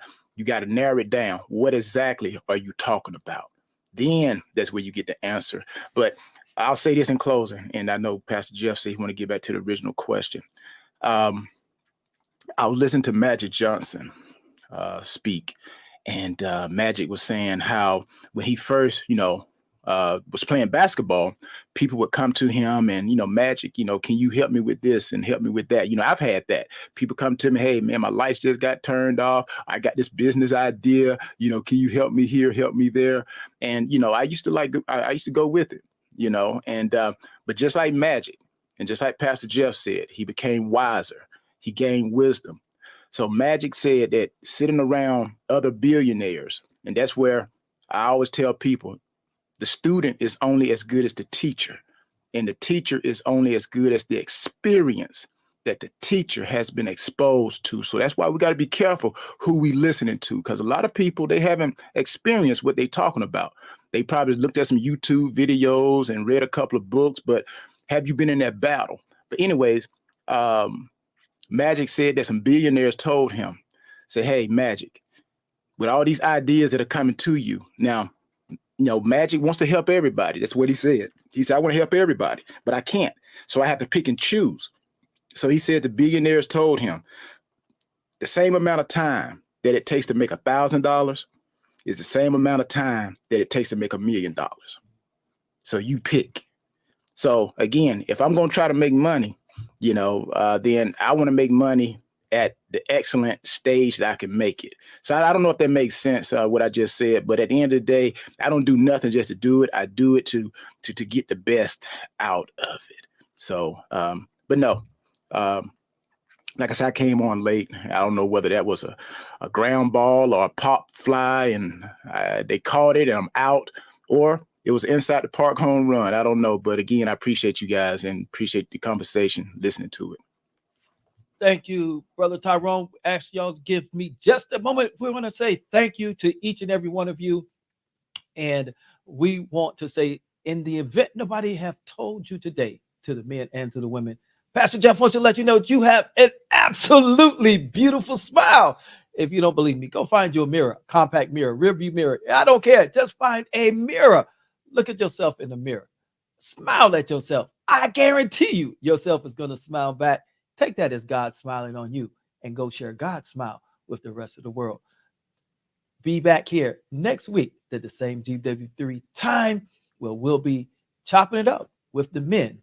narrow it down. What exactly are you talking about? Then that's where you get the answer. But I'll say this in closing, and I know Pastor Jeff said he want to get back to the original question. I was listening to Magic Johnson speak, and Magic was saying how when he first, was playing basketball, people would come to him and, Magic, can you help me with this and help me with that? I've had that. People come to me, hey, man, my lights just got turned off. I got this business idea. Can you help me here, help me there? And, I used to go with it, and but just like Magic and just like Pastor Jeff said, he became wiser. He gained wisdom. So Magic said that sitting around other billionaires, and that's where I always tell people, the student is only as good as the teacher, and the teacher is only as good as the experience that the teacher has been exposed to. So that's why we got to be careful who we listening to, because a lot of people, they haven't experienced what they're talking about. They probably looked at some YouTube videos and read a couple of books, but have you been in that battle? But anyways, Magic said that some billionaires told him, say, hey, Magic, with all these ideas that are coming to you now, Magic wants to help everybody. That's what he said. He said, I want to help everybody, but I can't. So I have to pick and choose. So he said the billionaires told him the same amount of time that it takes to make $1,000 is the same amount of time that it takes to make $1 million. So you pick. So again, if I'm going to try to make money, then I want to make money at the excellent stage that I can make it. So I don't know if that makes sense, what I just said, but at the end of the day, I don't do nothing just to do it. I do it to get the best out of it. So, but no, like I said, I came on late. I don't know whether that was a ground ball or a pop fly and they caught it and I'm out, or it was inside the park home run. I don't know. But again, I appreciate you guys and appreciate the conversation, listening to it. Thank you, Brother Tyrone. Ask y'all to give me just a moment. We want to say thank you to each and every one of you. And we want to say, in the event nobody have told you today, to the men and to the women, Pastor Jeff wants to let you know that you have an absolutely beautiful smile. If you don't believe me, go find you a mirror, compact mirror, rear view mirror. I don't care. Just find a mirror. Look at yourself in the mirror. Smile at yourself. I guarantee you, yourself is going to smile back. Take that as God smiling on you and go share God's smile with the rest of the world. Be back here next week at the same GW3 time where we'll be chopping it up with the men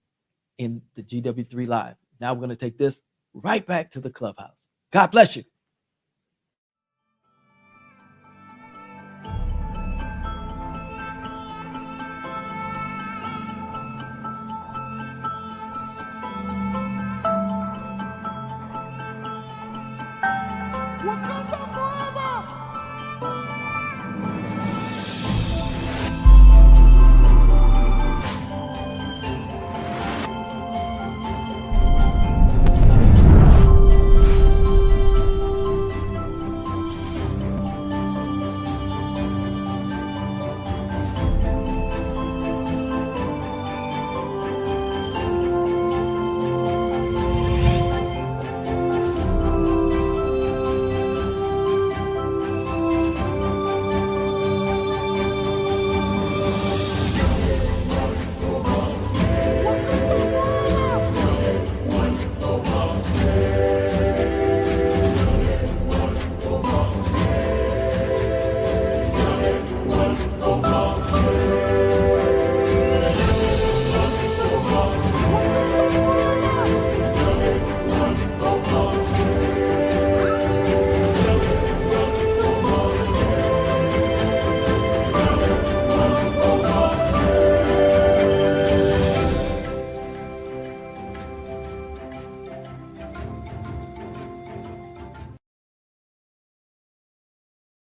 in the GW3 Live. Now we're going to take this right back to the clubhouse. God bless you.